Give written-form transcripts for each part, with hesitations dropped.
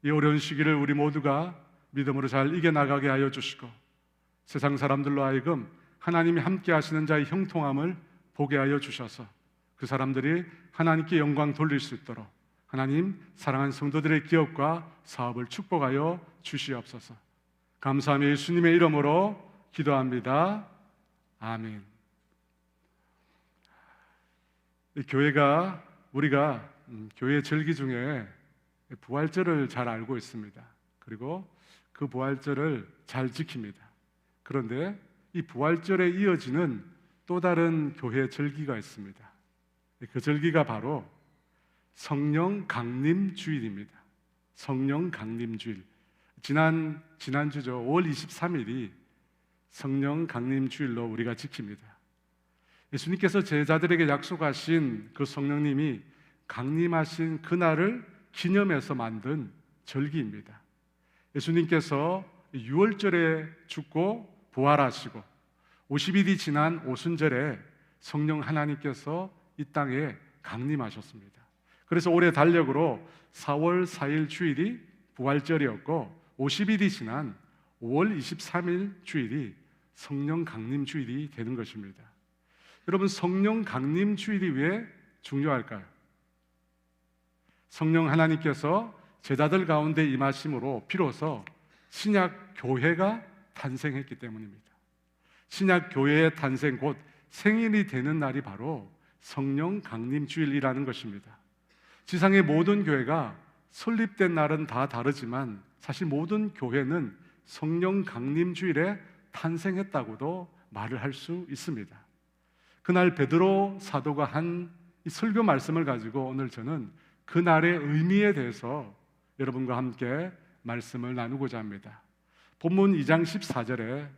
이 어려운 시기를 우리 모두가 믿음으로 잘 이겨나가게 하여 주시고, 세상 사람들로 하여금 하나님이 함께 하시는 자의 형통함을 보게 하여 주셔서 그 사람들이 하나님께 영광 돌릴 수 있도록 하나님 사랑하는 성도들의 기업과 사업을 축복하여 주시옵소서. 감사하며 예수님의 이름으로 기도합니다. 아멘. 우리가 교회 절기 중에 부활절을 잘 알고 있습니다. 그리고 그 부활절을 잘 지킵니다. 그런데 이 부활절에 이어지는 또 다른 교회 절기가 있습니다. 그 절기가 바로 성령 강림 주일입니다. 성령 강림 주일. 지난주죠. 5월 23일이 성령 강림 주일로 우리가 지킵니다. 예수님께서 제자들에게 약속하신 그 성령님이 강림하신 그날을 기념해서 만든 절기입니다. 예수님께서 6월절에 죽고 부활하시고 50일이 지난 오순절에 성령 하나님께서 이 땅에 강림하셨습니다. 그래서 올해 달력으로 4월 4일 주일이 부활절이었고 50일이 지난 5월 23일 주일이 성령 강림 주일이 되는 것입니다. 여러분, 성령 강림 주일이 왜 중요할까요? 성령 하나님께서 제자들 가운데 임하심으로 비로소 신약 교회가 탄생했기 때문입니다. 신약 교회의 탄생, 곧 생일이 되는 날이 바로 성령 강림 주일이라는 것입니다. 지상의 모든 교회가 설립된 날은 다 다르지만 사실 모든 교회는 성령 강림 주일에 탄생했다고도 말을 할 수 있습니다. 그날 베드로 사도가 한 이 설교 말씀을 가지고 오늘 저는 그날의 의미에 대해서 여러분과 함께 말씀을 나누고자 합니다. 본문 2장 14절에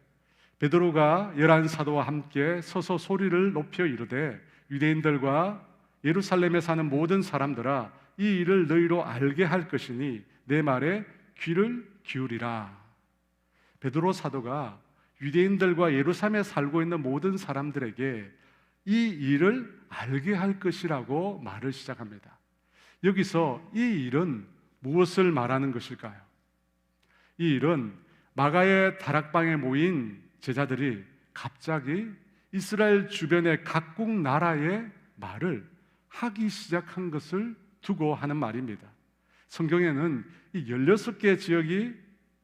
베드로가 11사도와 함께 서서 소리를 높여 이르되 유대인들과 예루살렘에 사는 모든 사람들아, 이 일을 너희로 알게 할 것이니 내 말에 귀를 기울이라. 베드로 사도가 유대인들과 예루살렘에 살고 있는 모든 사람들에게 이 일을 알게 할 것이라고 말을 시작합니다. 여기서 이 일은 무엇을 말하는 것일까요? 이 일은 마가의 다락방에 모인 제자들이 갑자기 이스라엘 주변의 각국 나라의 말을 하기 시작한 것을 두고 하는 말입니다. 성경에는 이 16개의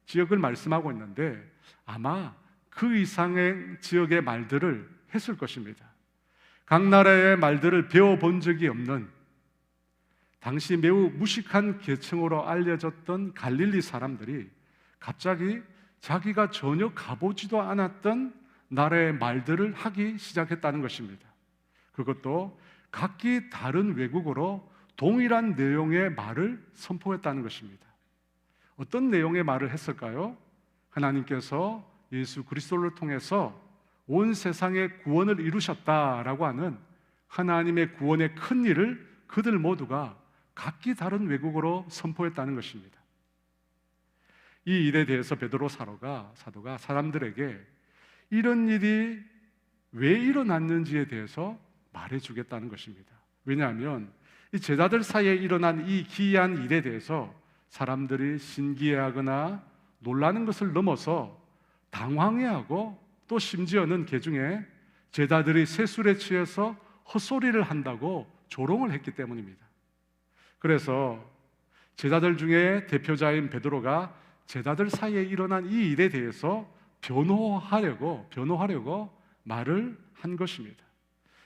지역을 말씀하고 있는데 아마 그 이상의 지역의 말들을 했을 것입니다. 각 나라의 말들을 배워본 적이 없는, 당시 매우 무식한 계층으로 알려졌던 갈릴리 사람들이 갑자기 자기가 전혀 가보지도 않았던 나라의 말들을 하기 시작했다는 것입니다. 그것도 각기 다른 외국어로 동일한 내용의 말을 선포했다는 것입니다. 어떤 내용의 말을 했을까요? 하나님께서 예수 그리스도를 통해서 온 세상의 구원을 이루셨다라고 하는 하나님의 구원의 큰 일을 그들 모두가 각기 다른 외국어로 선포했다는 것입니다. 이 일에 대해서 베드로 사도가 사람들에게 이런 일이 왜 일어났는지에 대해서 말해주겠다는 것입니다. 왜냐하면 이 제자들 사이에 일어난 이 기이한 일에 대해서 사람들이 신기해하거나 놀라는 것을 넘어서 당황해하고 또 심지어는 개중에 제자들이 세술에 취해서 헛소리를 한다고 조롱을 했기 때문입니다. 그래서 제자들 중에 대표자인 베드로가 제자들 사이에 일어난 이 일에 대해서 변호하려고 말을 한 것입니다.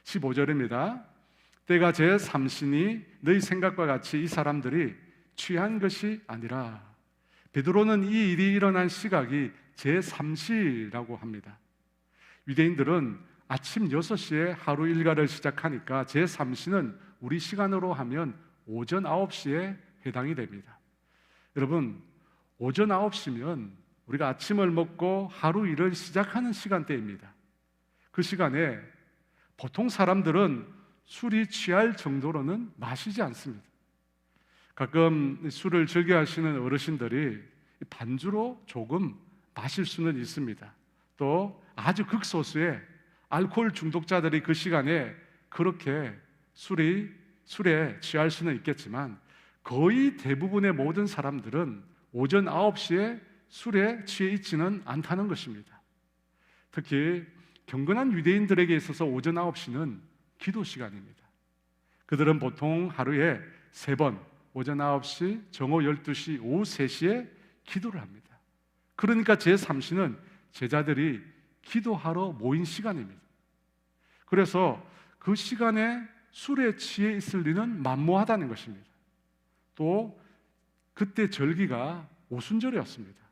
15절입니다. 때가 제3시니 너희 생각과 같이 이 사람들이 취한 것이 아니라. 베드로는 이 일이 일어난 시각이 제3시라고 합니다. 유대인들은 아침 6시에 하루 일과를 시작하니까 제3시는 우리 시간으로 하면 오전 9시에 해당이 됩니다. 여러분, 오전 9시면 우리가 아침을 먹고 하루 일을 시작하는 시간대입니다. 그 시간에 보통 사람들은 술이 취할 정도로는 마시지 않습니다. 가끔 술을 즐겨 하시는 어르신들이 반주로 조금 마실 수는 있습니다. 또 아주 극소수의 알코올 중독자들이 그 시간에 그렇게 술에 취할 수는 있겠지만 거의 대부분의 모든 사람들은 오전 9시에 술에 취해 있지는 않다는 것입니다. 특히 경건한 유대인들에게 있어서 오전 9시는 기도 시간입니다. 그들은 보통 하루에 3번, 오전 9시, 정오 12시, 오후 3시에 기도를 합니다. 그러니까 제3시는 제자들이 기도하러 모인 시간입니다. 그래서 그 시간에 술에 취해 있을 리는 만무하다는 것입니다. 또 그때 절기가 오순절이었습니다.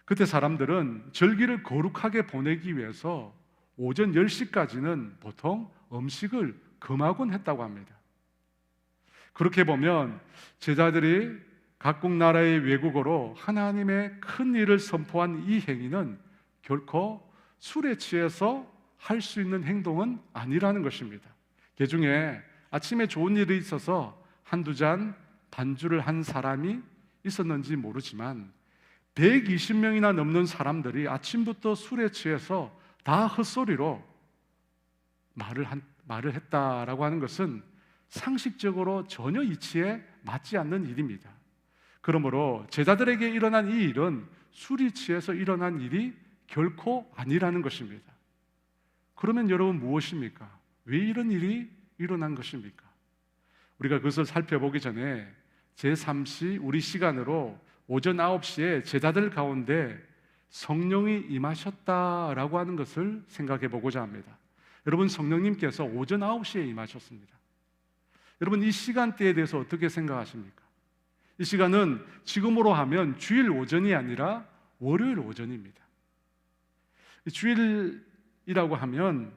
그때 사람들은 절기를 거룩하게 보내기 위해서 오전 10시까지는 보통 음식을 금하곤 했다고 합니다. 그렇게 보면 제자들이 각국 나라의 외국어로 하나님의 큰 일을 선포한 이 행위는 결코 술에 취해서 할 수 있는 행동은 아니라는 것입니다. 그 중에 아침에 좋은 일이 있어서 한두 잔 반주를 한 사람이 있었는지 모르지만 120명이나 넘는 사람들이 아침부터 술에 취해서 다 헛소리로 말을 했다라고 하는 것은 상식적으로 전혀 이치에 맞지 않는 일입니다. 그러므로 제자들에게 일어난 이 일은 술이 취해서 일어난 일이 결코 아니라는 것입니다. 그러면 여러분 무엇입니까? 왜 이런 일이 일어난 것입니까? 우리가 그것을 살펴보기 전에 제3시 우리 시간으로 오전 9시에 제자들 가운데 성령이 임하셨다라고 하는 것을 생각해 보고자 합니다. 여러분, 성령님께서 오전 9시에 임하셨습니다. 여러분, 이 시간대에 대해서 어떻게 생각하십니까? 이 시간은 지금으로 하면 주일 오전이 아니라 월요일 오전입니다. 주일이라고 하면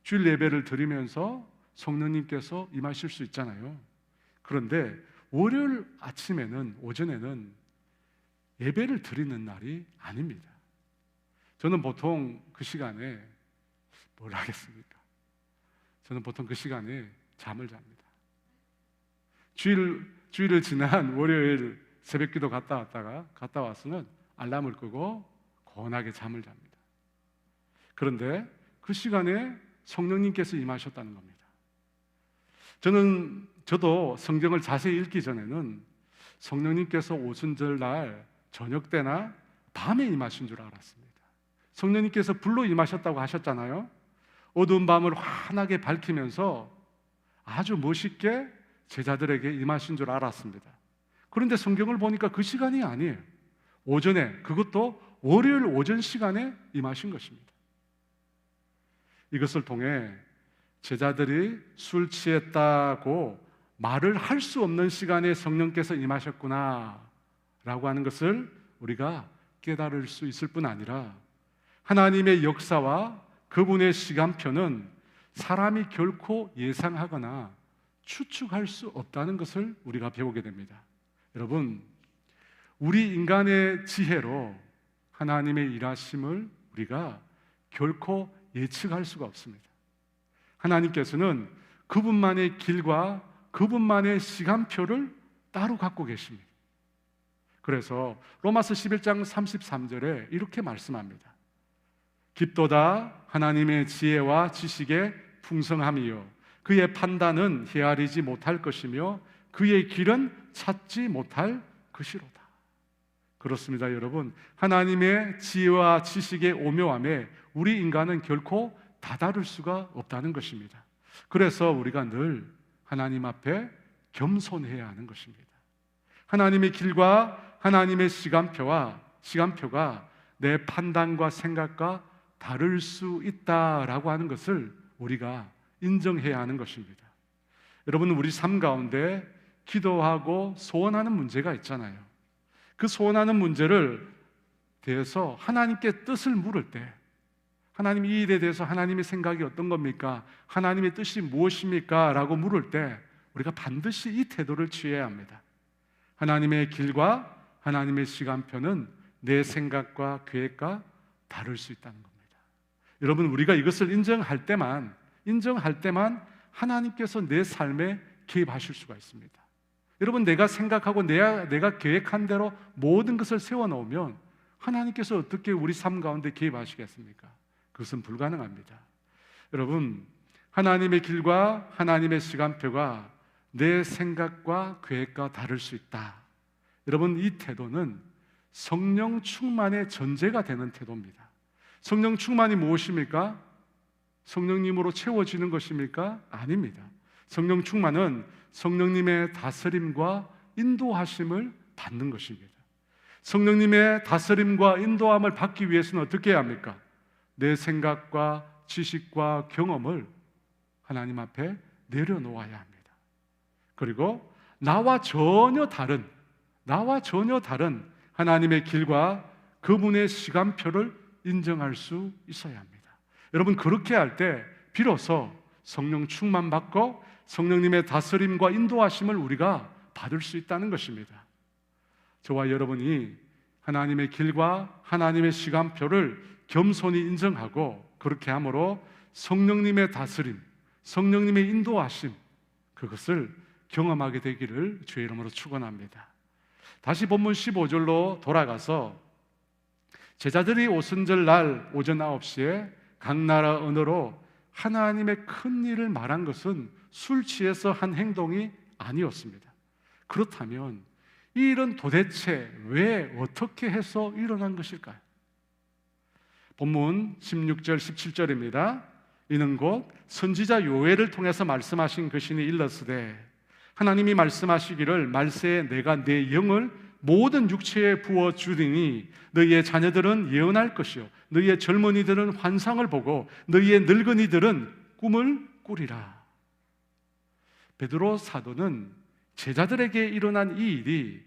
주일 예배를 드리면서 성령님께서 임하실 수 있잖아요. 그런데 월요일 아침에는, 오전에는 예배를 드리는 날이 아닙니다. 저는 보통 그 시간에 뭘 하겠습니까? 저는 보통 그 시간에 잠을 잡니다. 주일을 지난 월요일 새벽기도 갔다 왔으면 알람을 끄고 고온하게 잠을 잡니다. 그런데 그 시간에 성령님께서 임하셨다는 겁니다. 저도 성경을 자세히 읽기 전에는 성령님께서 오순절 날 저녁 때나 밤에 임하신 줄 알았습니다. 성령님께서 불로 임하셨다고 하셨잖아요. 어두운 밤을 환하게 밝히면서 아주 멋있게 제자들에게 임하신 줄 알았습니다. 그런데 성경을 보니까 그 시간이 아니에요. 오전에, 그것도 월요일 오전 시간에 임하신 것입니다. 이것을 통해 제자들이 술 취했다고 말을 할 수 없는 시간에 성령께서 임하셨구나 라고 하는 것을 우리가 깨달을 수 있을 뿐 아니라 하나님의 역사와 그분의 시간표는 사람이 결코 예상하거나 추측할 수 없다는 것을 우리가 배우게 됩니다. 여러분, 우리 인간의 지혜로 하나님의 일하심을 우리가 결코 예측할 수가 없습니다. 하나님께서는 그분만의 길과 그분만의 시간표를 따로 갖고 계십니다. 그래서 로마서 11장 33절에 이렇게 말씀합니다. 깊도다 하나님의 지혜와 지식의 풍성함이요 그의 판단은 헤아리지 못할 것이며 그의 길은 찾지 못할 것이로다. 그렇습니다, 여러분. 하나님의 지혜와 지식의 오묘함에 우리 인간은 결코 다다를 수가 없다는 것입니다. 그래서 우리가 늘 하나님 앞에 겸손해야 하는 것입니다. 하나님의 길과 하나님의 시간표가 내 판단과 생각과 다를 수 있다라고 하는 것을 우리가 인정해야 하는 것입니다. 여러분, 우리 삶 가운데 기도하고 소원하는 문제가 있잖아요. 그 소원하는 문제를 대해서 하나님께 뜻을 물을 때, 하나님, 이 일에 대해서 하나님의 생각이 어떤 겁니까? 하나님의 뜻이 무엇입니까? 라고 물을 때 우리가 반드시 이 태도를 취해야 합니다. 하나님의 길과 하나님의 시간표는 내 생각과 계획과 다를 수 있다는 겁니다. 여러분, 우리가 이것을 인정할 때만 하나님께서 내 삶에 개입하실 수가 있습니다. 여러분, 내가 생각하고 내가 계획한 대로 모든 것을 세워놓으면 하나님께서 어떻게 우리 삶 가운데 개입하시겠습니까? 그것은 불가능합니다. 여러분, 하나님의 길과 하나님의 시간표가 내 생각과 계획과 다를 수 있다. 여러분, 이 태도는 성령 충만의 전제가 되는 태도입니다. 성령 충만이 무엇입니까? 성령님으로 채워지는 것입니까? 아닙니다. 성령 충만은 성령님의 다스림과 인도하심을 받는 것입니다. 성령님의 다스림과 인도함을 받기 위해서는 어떻게 해야 합니까? 내 생각과 지식과 경험을 하나님 앞에 내려놓아야 합니다. 그리고 나와 전혀 다른 하나님의 길과 그분의 시간표를 인정할 수 있어야 합니다. 여러분, 그렇게 할 때 비로소 성령 충만 받고 성령님의 다스림과 인도하심을 우리가 받을 수 있다는 것입니다. 저와 여러분이 하나님의 길과 하나님의 시간표를 겸손히 인정하고 그렇게 함으로 성령님의 다스림, 성령님의 인도하심, 그것을 경험하게 되기를 주의 이름으로 축원합니다. 다시 본문 15절로 돌아가서 제자들이 오순절 날 오전 9시에 각 나라 언어로 하나님의 큰 일을 말한 것은 술 취해서 한 행동이 아니었습니다. 그렇다면 이 일은 도대체 왜 어떻게 해서 일어난 것일까요? 본문 16절 17절입니다. 이는 곧 선지자 요엘을 통해서 말씀하신 것이니 일렀으되 하나님이 말씀하시기를 말세에 내가 내 영을 모든 육체에 부어 주리니 너희의 자녀들은 예언할 것이요 너희의 젊은이들은 환상을 보고 너희의 늙은이들은 꿈을 꾸리라. 베드로 사도는 제자들에게 일어난 이 일이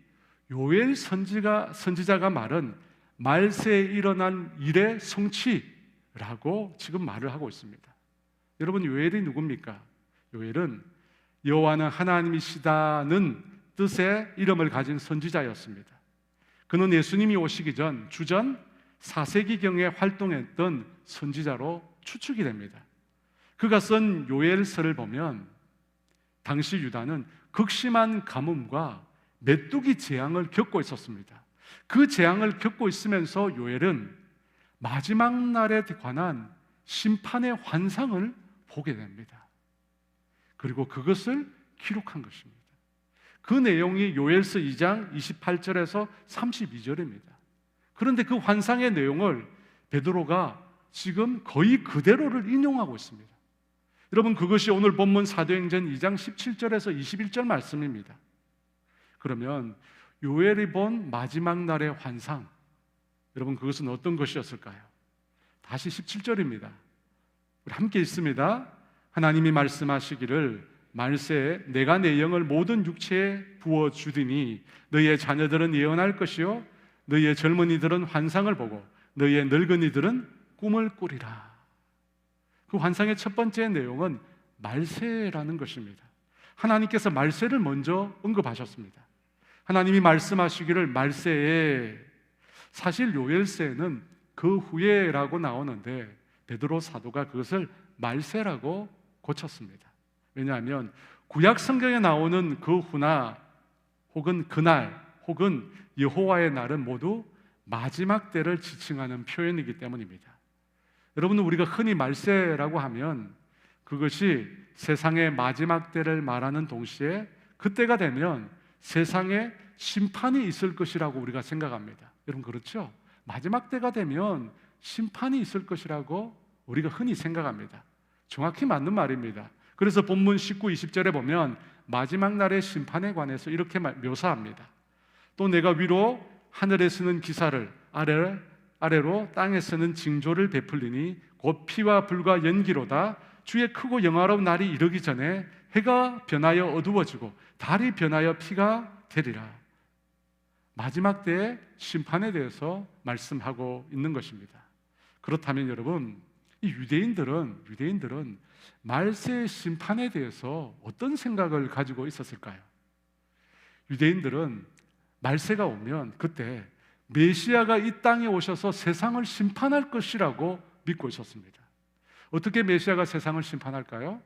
요엘 선지자가 말한 말세에 일어난 일의 성취라고 지금 말을 하고 있습니다. 여러분, 요엘이 누굽니까? 요엘은 여호와는 하나님이시다는 뜻의 이름을 가진 선지자였습니다. 그는 예수님이 오시기 전 주전 4세기경에 활동했던 선지자로 추측이 됩니다. 그가 쓴 요엘서를 보면 당시 유다는 극심한 가뭄과 메뚜기 재앙을 겪고 있었습니다. 그 재앙을 겪고 있으면서 요엘은 마지막 날에 관한 심판의 환상을 보게 됩니다. 그리고 그것을 기록한 것입니다. 그 내용이 요엘서 2장 28절에서 32절입니다. 그런데 그 환상의 내용을 베드로가 지금 거의 그대로를 인용하고 있습니다. 여러분, 그것이 오늘 본문 사도행전 2장 17절에서 21절 말씀입니다. 그러면 요엘이 본 마지막 날의 환상, 여러분, 그것은 어떤 것이었을까요? 다시 17절입니다. 우리 함께 읽습니다. 하나님이 말씀하시기를 말세에 내가 내 영을 모든 육체에 부어주리니 너희의 자녀들은 예언할 것이요 너희의 젊은이들은 환상을 보고 너희의 늙은이들은 꿈을 꾸리라. 그 환상의 첫 번째 내용은 말세라는 것입니다. 하나님께서 말세를 먼저 언급하셨습니다. 하나님이 말씀하시기를 말세에, 사실 요엘서에는 그 후에라고 나오는데 베드로 사도가 그것을 말세라고 고쳤습니다. 왜냐하면 구약 성경에 나오는 그 후나 혹은 그날 혹은 여호와의 날은 모두 마지막 때를 지칭하는 표현이기 때문입니다. 여러분, 우리가 흔히 말세라고 하면 그것이 세상의 마지막 때를 말하는 동시에 그때가 되면 세상에 심판이 있을 것이라고 우리가 생각합니다. 여러분, 그렇죠? 마지막 때가 되면 심판이 있을 것이라고 우리가 흔히 생각합니다. 정확히 맞는 말입니다. 그래서 본문 19, 20절에 보면 마지막 날의 심판에 관해서 이렇게 묘사합니다. 또 내가 위로 하늘에서는 기사를 아래로 땅에서는 징조를 베풀리니 곧 피와 불과 연기로다. 주의 크고 영화로운 날이 이르기 전에 해가 변하여 어두워지고 달이 변하여 피가 되리라. 마지막 때의 심판에 대해서 말씀하고 있는 것입니다. 그렇다면 여러분, 이 유대인들은 말세의 심판에 대해서 어떤 생각을 가지고 있었을까요? 유대인들은 말세가 오면 그때 메시아가 이 땅에 오셔서 세상을 심판할 것이라고 믿고 있었습니다. 어떻게 메시아가 세상을 심판할까요?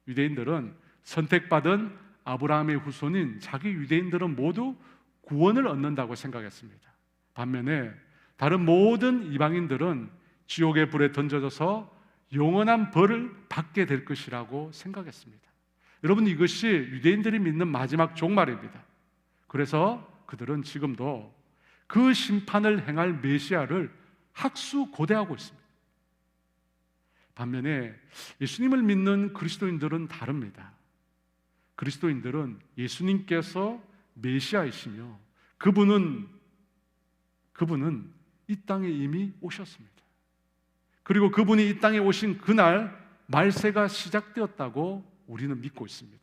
유대인들은 선택받은 아브라함의 후손인 자기 유대인들은 모두 구원을 얻는다고 생각했습니다. 반면에 다른 모든 이방인들은 지옥의 불에 던져져서 영원한 벌을 받게 될 것이라고 생각했습니다. 여러분, 이것이 유대인들이 믿는 마지막 종말입니다. 그래서 그들은 지금도 그 심판을 행할 메시아를 학수고대하고 있습니다. 반면에 예수님을 믿는 그리스도인들은 다릅니다. 그리스도인들은 예수님께서 메시아이시며 그분은 이 땅에 이미 오셨습니다. 그리고 그분이 이 땅에 오신 그날 말세가 시작되었다고 우리는 믿고 있습니다.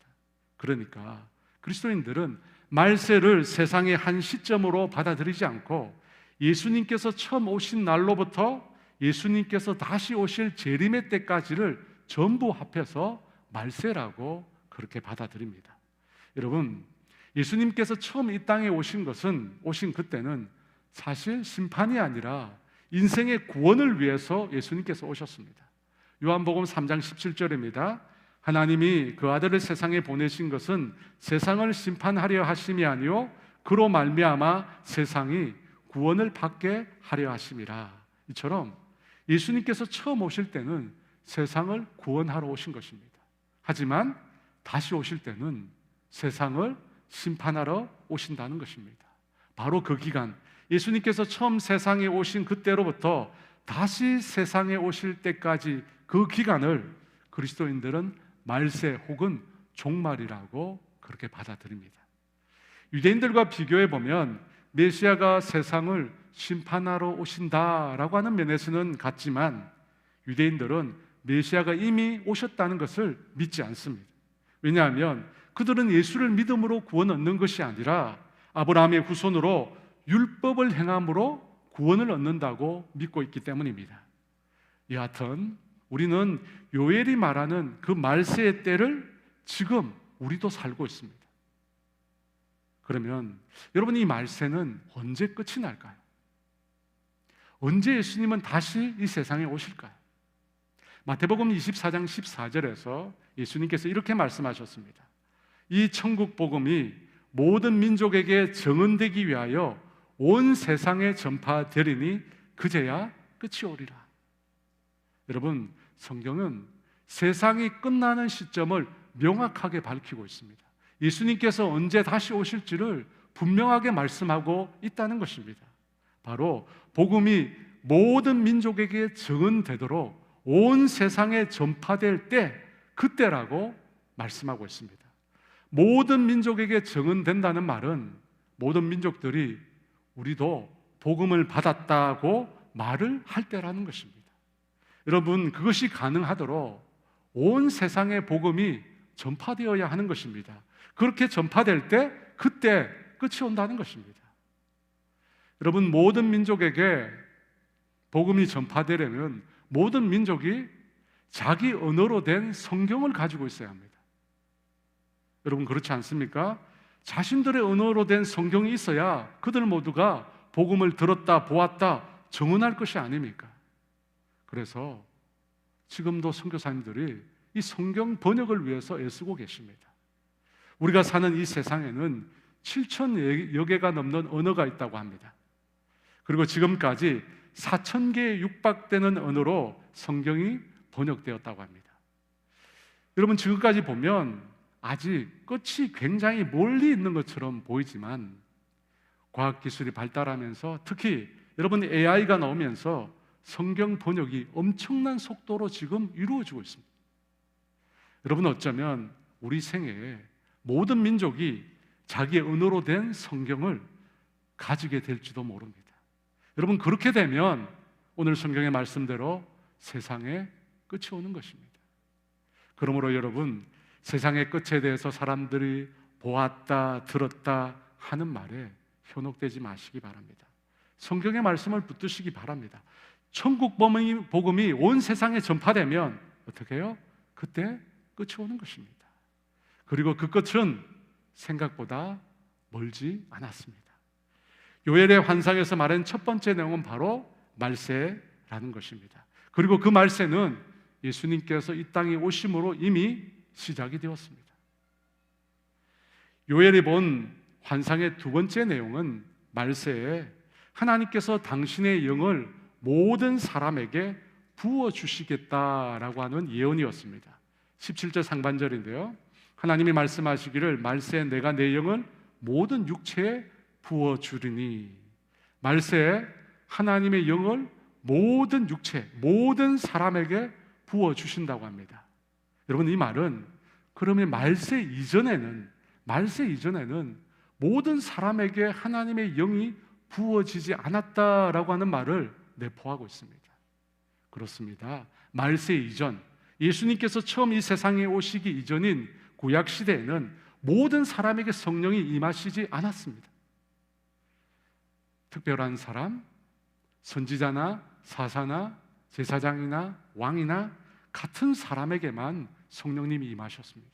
그러니까 그리스도인들은 말세를 세상의 한 시점으로 받아들이지 않고 예수님께서 처음 오신 날로부터 예수님께서 다시 오실 재림의 때까지를 전부 합해서 말세라고 그렇게 받아들입니다. 여러분, 예수님께서 처음 이 땅에 오신 그때는 사실 심판이 아니라 인생의 구원을 위해서 예수님께서 오셨습니다. 요한복음 3장 17절입니다. 하나님이 그 아들을 세상에 보내신 것은 세상을 심판하려 하심이 아니요 그로 말미암아 세상이 구원을 받게 하려 하심이라. 이처럼 예수님께서 처음 오실 때는 세상을 구원하러 오신 것입니다. 하지만 다시 오실 때는 세상을 심판하러 오신다는 것입니다. 바로 그 기간, 예수님께서 처음 세상에 오신 그때로부터 다시 세상에 오실 때까지 그 기간을 그리스도인들은 말세 혹은 종말이라고 그렇게 받아들입니다. 유대인들과 비교해 보면 메시아가 세상을 심판하러 오신다라고 하는 면에서는 같지만 유대인들은 메시아가 이미 오셨다는 것을 믿지 않습니다. 왜냐하면 그들은 예수를 믿음으로 구원 얻는 것이 아니라 아브라함의 후손으로 율법을 행함으로 구원을 얻는다고 믿고 있기 때문입니다. 여하튼 우리는 요엘이 말하는 그 말세의 때를 지금 우리도 살고 있습니다. 그러면 여러분, 이 말세는 언제 끝이 날까요? 언제 예수님은 다시 이 세상에 오실까요? 마태복음 24장 14절에서 예수님께서 이렇게 말씀하셨습니다. 이 천국 복음이 모든 민족에게 증언되기 위하여 온 세상에 전파되리니 그제야 끝이 오리라. 여러분, 성경은 세상이 끝나는 시점을 명확하게 밝히고 있습니다. 예수님께서 언제 다시 오실지를 분명하게 말씀하고 있다는 것입니다. 바로 복음이 모든 민족에게 증언되도록 온 세상에 전파될 때, 그때라고 말씀하고 있습니다. 모든 민족에게 증언된다는 말은 모든 민족들이 우리도 복음을 받았다고 말을 할 때라는 것입니다. 여러분, 그것이 가능하도록 온 세상의 복음이 전파되어야 하는 것입니다. 그렇게 전파될 때 그때 끝이 온다는 것입니다. 여러분, 모든 민족에게 복음이 전파되려면 모든 민족이 자기 언어로 된 성경을 가지고 있어야 합니다. 여러분, 그렇지 않습니까? 자신들의 언어로 된 성경이 있어야 그들 모두가 복음을 들었다 보았다 증언할 것이 아닙니까? 그래서 지금도 선교사님들이 이 성경 번역을 위해서 애쓰고 계십니다. 우리가 사는 이 세상에는 7,000여 개가 넘는 언어가 있다고 합니다. 그리고 지금까지 4,000개에 육박되는 언어로 성경이 번역되었다고 합니다. 여러분, 지금까지 보면 아직 끝이 굉장히 멀리 있는 것처럼 보이지만 과학기술이 발달하면서 특히 여러분 AI가 나오면서 성경 번역이 엄청난 속도로 지금 이루어지고 있습니다. 여러분, 어쩌면 우리 생애에 모든 민족이 자기의 언어로 된 성경을 가지게 될지도 모릅니다. 여러분, 그렇게 되면 오늘 성경의 말씀대로 세상에 끝이 오는 것입니다. 그러므로 여러분, 세상의 끝에 대해서 사람들이 보았다, 들었다 하는 말에 현혹되지 마시기 바랍니다. 성경의 말씀을 붙드시기 바랍니다. 천국 복음이 온 세상에 전파되면 어떻게 해요? 그때 끝이 오는 것입니다. 그리고 그 끝은 생각보다 멀지 않았습니다. 요엘의 환상에서 말한 첫 번째 내용은 바로 말세라는 것입니다. 그리고 그 말세는 예수님께서 이 땅에 오심으로 이미 시작이 되었습니다. 요엘이 본 환상의 두 번째 내용은 말세에 하나님께서 당신의 영을 모든 사람에게 부어주시겠다라고 하는 예언이었습니다. 17절 상반절인데요, 하나님이 말씀하시기를 말세에 내가 내 영을 모든 육체에 부어주리니, 말세에 하나님의 영을 모든 육체, 모든 사람에게 부어주신다고 합니다. 여러분, 이 말은 그러면 말세 이전에는 모든 사람에게 하나님의 영이 부어지지 않았다라고 하는 말을 내포하고 있습니다. 그렇습니다. 말세 이전, 예수님께서 처음 이 세상에 오시기 이전인 구약 시대에는 모든 사람에게 성령이 임하시지 않았습니다. 특별한 사람, 선지자나 사사나 제사장이나 왕이나 같은 사람에게만 성령님이 임하셨습니다.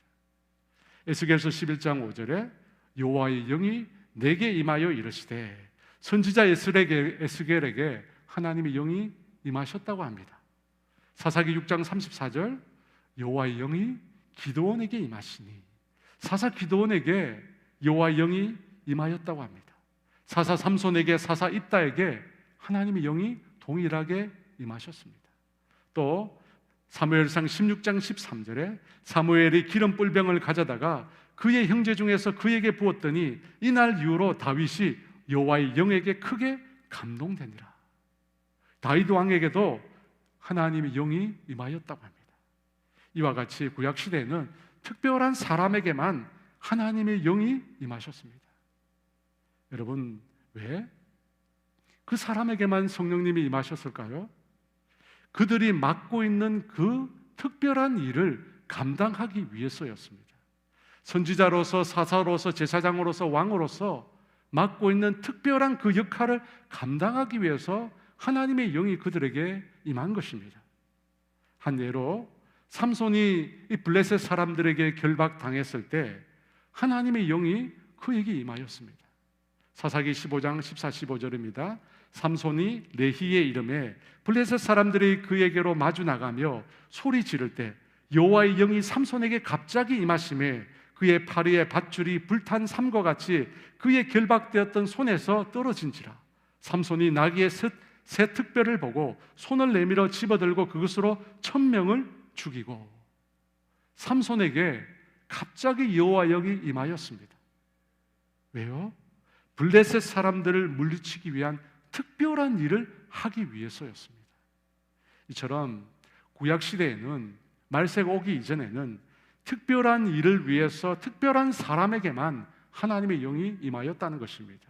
에스겔서 11장 5절에 여호와의 영이 내게 임하여 이르시되, 선지자 에스겔에게 하나님의 영이 임하셨다고 합니다. 사사기 6장 34절 여호와의 영이 기드온에게 임하시니, 사사 기드온에게 여호와의 영이 임하였다고 합니다. 사사 삼손에게, 사사 입다에게 하나님의 영이 동일하게 임하셨습니다. 또 사무엘상 16장 13절에 사무엘이 기름 뿔병을 가져다가 그의 형제 중에서 그에게 부었더니 이날 이후로 다윗이 여호와의 영에게 크게 감동되니라. 다윗 왕에게도 하나님의 영이 임하였다고 합니다. 이와 같이 구약 시대에는 특별한 사람에게만 하나님의 영이 임하셨습니다. 여러분, 왜 그 사람에게만 성령님이 임하셨을까요? 그들이 맡고 있는 그 특별한 일을 감당하기 위해서였습니다. 선지자로서, 사사로서, 제사장으로서, 왕으로서 맡고 있는 특별한 그 역할을 감당하기 위해서 하나님의 영이 그들에게 임한 것입니다. 한 예로 삼손이 이 블레셋 사람들에게 결박당했을 때 하나님의 영이 그에게 임하였습니다. 사사기 15장 14, 15절입니다. 삼손이 레히의 이름에 블레셋 사람들이 그에게로 마주 나가며 소리 지를 때 여호와의 영이 삼손에게 갑자기 임하심에 그의 팔 위에 밧줄이 불탄 삼과 같이 그의 결박되었던 손에서 떨어진지라. 삼손이 나귀의 새 특별을 보고 손을 내밀어 집어들고 그것으로 1000명을 죽이고, 삼손에게 갑자기 여호와의 영이 임하였습니다. 왜요? 블레셋 사람들을 물리치기 위한 특별한 일을 하기 위해서였습니다. 이처럼 구약 시대에는, 말세가 오기 이전에는 특별한 일을 위해서 특별한 사람에게만 하나님의 영이 임하였다는 것입니다.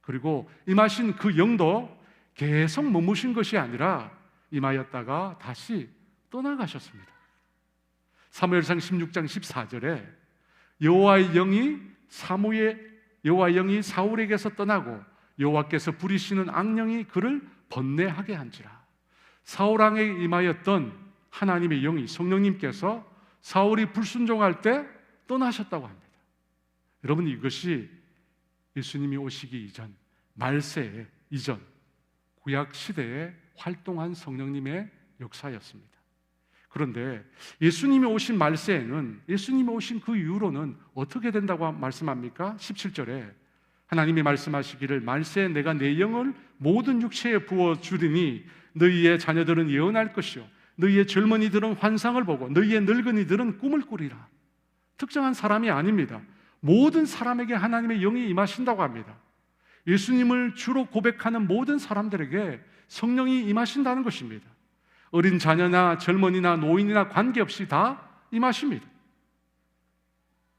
그리고 임하신 그 영도 계속 머무신 것이 아니라 임하였다가 다시 떠나가셨습니다. 사무엘상 16장 14절에 여호와의 영이 사울에게서 떠나고 여호와께서 부리시는 악령이 그를 번뇌하게 한지라. 사울 왕에 임하였던 하나님의 영이, 성령님께서 사울이 불순종할 때 떠나셨다고 합니다. 여러분, 이것이 예수님이 오시기 이전, 말세 이전 구약 시대에 활동한 성령님의 역사였습니다. 그런데 예수님이 오신 말세에는, 예수님이 오신 그 이후로는 어떻게 된다고 말씀합니까? 17절에 하나님이 말씀하시기를 말세에 내가 내 영을 모든 육체에 부어주리니 너희의 자녀들은 예언할 것이요 너희의 젊은이들은 환상을 보고 너희의 늙은이들은 꿈을 꾸리라. 특정한 사람이 아닙니다. 모든 사람에게 하나님의 영이 임하신다고 합니다. 예수님을 주로 고백하는 모든 사람들에게 성령이 임하신다는 것입니다. 어린 자녀나 젊은이나 노인이나 관계없이 다 임하십니다.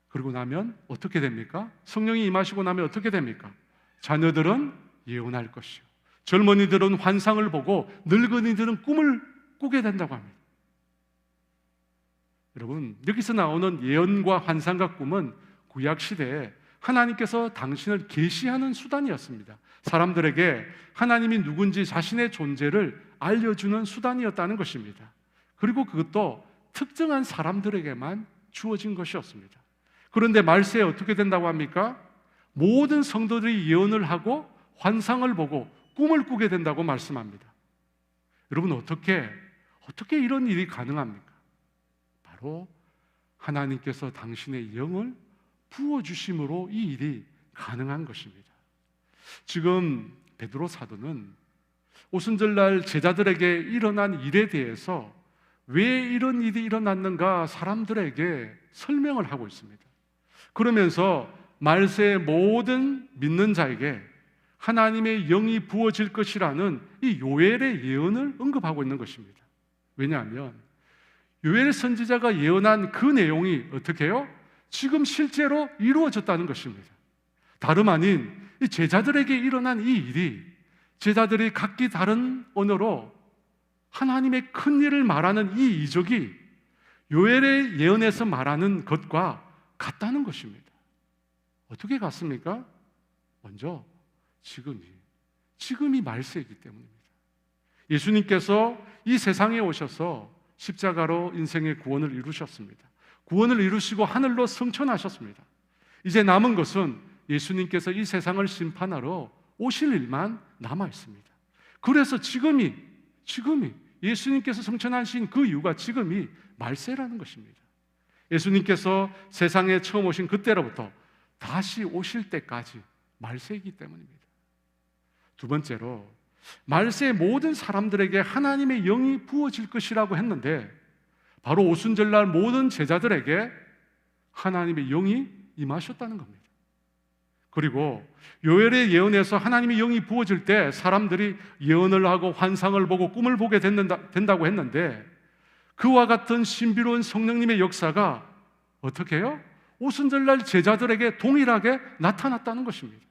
그리고 나면 어떻게 됩니까? 성령이 임하시고 나면 어떻게 됩니까? 자녀들은 예언할 것이요 젊은이들은 환상을 보고 늙은이들은 꿈을 꾸게 된다고 합니다. 여러분, 여기서 나오는 예언과 환상과 꿈은 구약 시대에 하나님께서 당신을 계시하는 수단이었습니다. 사람들에게 하나님이 누군지 자신의 존재를 알려주는 수단이었다는 것입니다. 그리고 그것도 특정한 사람들에게만 주어진 것이었습니다. 그런데 말세에 어떻게 된다고 합니까? 모든 성도들이 예언을 하고 환상을 보고 꿈을 꾸게 된다고 말씀합니다. 여러분, 어떻게 이런 일이 가능합니까? 바로 하나님께서 당신의 영을 부어주심으로 이 일이 가능한 것입니다. 지금 베드로 사도는 오순절날 제자들에게 일어난 일에 대해서 왜 이런 일이 일어났는가 사람들에게 설명을 하고 있습니다. 그러면서 말세의 모든 믿는 자에게 하나님의 영이 부어질 것이라는 이 요엘의 예언을 언급하고 있는 것입니다. 왜냐하면 요엘 선지자가 예언한 그 내용이 어떻게 해요? 지금 실제로 이루어졌다는 것입니다. 다름 아닌 이 제자들에게 일어난 이 일이 제자들이 각기 다른 언어로 하나님의 큰 일을 말하는 이 이적이 요엘의 예언에서 말하는 것과 같다는 것입니다. 어떻게 같습니까? 먼저 지금이 말세이기 때문입니다. 예수님께서 이 세상에 오셔서 십자가로 인생의 구원을 이루셨습니다. 구원을 이루시고 하늘로 승천하셨습니다. 이제 남은 것은 예수님께서 이 세상을 심판하러 오실 일만 남아 있습니다. 그래서 지금이 예수님께서 승천하신 그 이유가 지금이 말세라는 것입니다. 예수님께서 세상에 처음 오신 그때로부터 다시 오실 때까지 말세이기 때문입니다. 두 번째로 말세의 모든 사람들에게 하나님의 영이 부어질 것이라고 했는데 바로 오순절날 모든 제자들에게 하나님의 영이 임하셨다는 겁니다. 그리고 요엘의 예언에서 하나님의 영이 부어질 때 사람들이 예언을 하고 환상을 보고 꿈을 보게 된다고 했는데 그와 같은 신비로운 성령님의 역사가 어떻게 해요? 오순절날 제자들에게 동일하게 나타났다는 것입니다.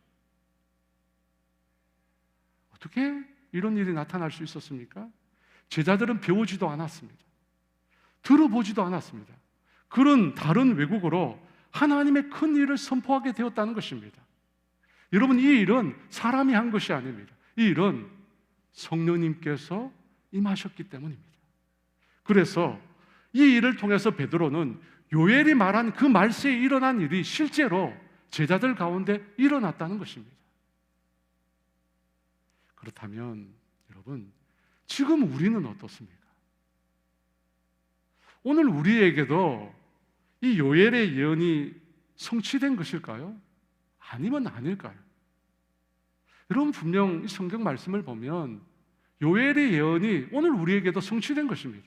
어떻게 이런 일이 나타날 수 있었습니까? 제자들은 배우지도 않았습니다. 들어보지도 않았습니다. 그런 다른 외국어로 하나님의 큰 일을 선포하게 되었다는 것입니다. 여러분, 이 일은 사람이 한 것이 아닙니다. 이 일은 성령님께서 임하셨기 때문입니다. 그래서 이 일을 통해서 베드로는 요엘이 말한 그 말세에 일어난 일이 실제로 제자들 가운데 일어났다는 것입니다. 그렇다면 여러분, 지금 우리는 어떻습니까? 오늘 우리에게도 이 요엘의 예언이 성취된 것일까요? 아니면 아닐까요? 여러분, 분명 이 성경 말씀을 보면 요엘의 예언이 오늘 우리에게도 성취된 것입니다.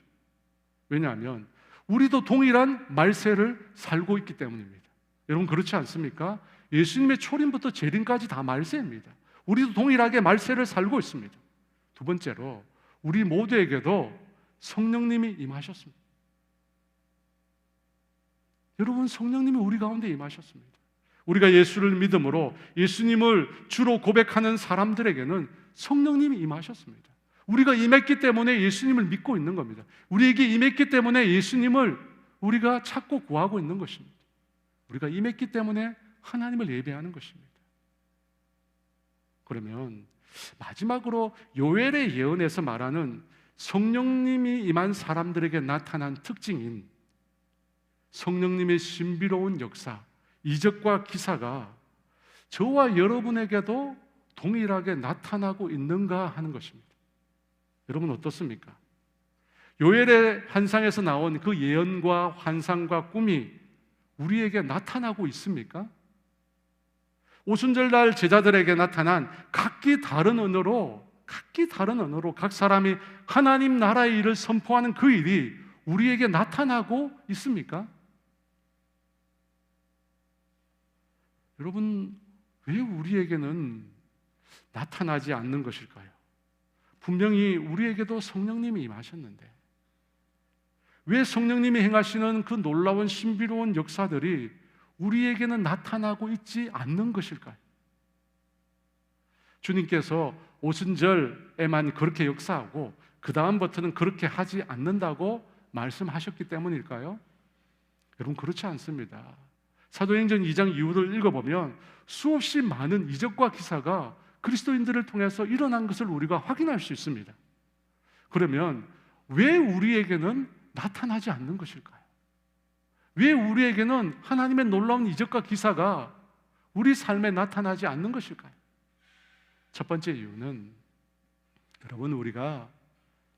왜냐하면 우리도 동일한 말세를 살고 있기 때문입니다. 여러분, 그렇지 않습니까? 예수님의 초림부터 재림까지 다 말세입니다. 우리도 동일하게 말세를 살고 있습니다. 두 번째로 우리 모두에게도 성령님이 임하셨습니다. 여러분, 성령님이 우리 가운데 임하셨습니다. 우리가 예수를 믿음으로 예수님을 주로 고백하는 사람들에게는 성령님이 임하셨습니다. 우리가 임했기 때문에 예수님을 믿고 있는 겁니다. 우리에게 임했기 때문에 예수님을 우리가 찾고 구하고 있는 것입니다. 우리가 임했기 때문에 하나님을 예배하는 것입니다. 그러면 마지막으로 요엘의 예언에서 말하는 성령님이 임한 사람들에게 나타난 특징인 성령님의 신비로운 역사, 이적과 기사가 저와 여러분에게도 동일하게 나타나고 있는가 하는 것입니다. 여러분, 어떻습니까? 요엘의 환상에서 나온 그 예언과 환상과 꿈이 우리에게 나타나고 있습니까? 오순절날 제자들에게 나타난 각기 다른 언어로 각 사람이 하나님 나라의 일을 선포하는 그 일이 우리에게 나타나고 있습니까? 여러분, 왜 우리에게는 나타나지 않는 것일까요? 분명히 우리에게도 성령님이 임하셨는데 왜 성령님이 행하시는 그 놀라운 신비로운 역사들이 우리에게는 나타나고 있지 않는 것일까요? 주님께서 오순절에만 그렇게 역사하고 그 다음부터는 그렇게 하지 않는다고 말씀하셨기 때문일까요? 여러분, 그렇지 않습니다. 사도행전 2장 이후를 읽어보면 수없이 많은 이적과 기사가 그리스도인들을 통해서 일어난 것을 우리가 확인할 수 있습니다. 그러면 왜 우리에게는 나타나지 않는 것일까요? 왜 우리에게는 하나님의 놀라운 이적과 기사가 우리 삶에 나타나지 않는 것일까요? 첫 번째 이유는 여러분, 우리가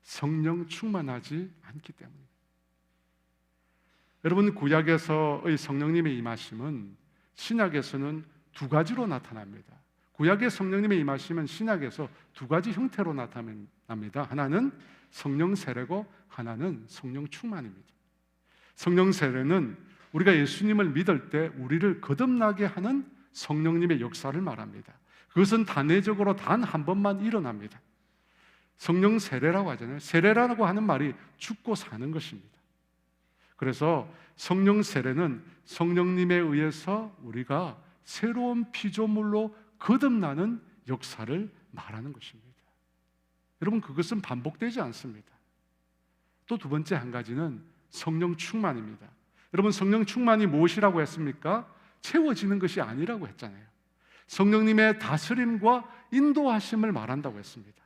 성령 충만하지 않기 때문입니다. 여러분, 구약에서의 성령님의 임하심은 신약에서는 두 가지로 나타납니다. 구약의 성령님의 임하심은 신약에서 두 가지 형태로 나타납니다. 하나는 성령 세례고 하나는 성령 충만입니다. 성령 세례는 우리가 예수님을 믿을 때 우리를 거듭나게 하는 성령님의 역사를 말합니다. 그것은 단회적으로 단 한 번만 일어납니다. 성령 세례라고 하잖아요. 세례라고 하는 말이 죽고 사는 것입니다. 그래서 성령 세례는 성령님에 의해서 우리가 새로운 피조물로 거듭나는 역사를 말하는 것입니다. 여러분, 그것은 반복되지 않습니다. 또 두 번째 한 가지는 성령 충만입니다. 여러분, 성령 충만이 무엇이라고 했습니까? 채워지는 것이 아니라고 했잖아요. 성령님의 다스림과 인도하심을 말한다고 했습니다.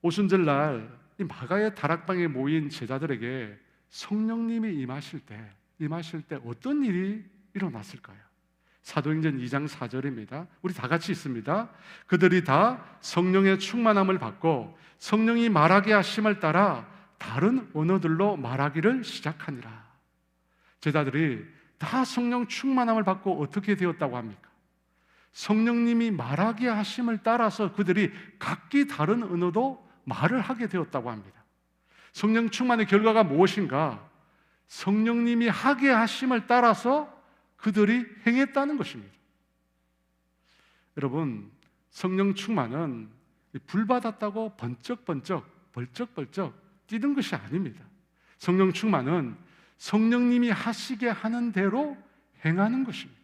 오순절날 이 마가의 다락방에 모인 제자들에게 성령님이 임하실 때 어떤 일이 일어났을까요? 사도행전 2장 4절입니다. 우리 다 같이 있습니다. 그들이 다 성령의 충만함을 받고 성령이 말하게 하심을 따라 다른 언어들로 말하기를 시작하니라. 제자들이 다 성령 충만함을 받고 어떻게 되었다고 합니까? 성령님이 말하게 하심을 따라서 그들이 각기 다른 언어도 말을 하게 되었다고 합니다. 성령 충만의 결과가 무엇인가? 성령님이 하게 하심을 따라서 그들이 행했다는 것입니다. 여러분, 성령 충만은 불 받았다고 벌쩍벌쩍 뛰는 것이 아닙니다. 성령 충만은 성령님이 하시게 하는 대로 행하는 것입니다.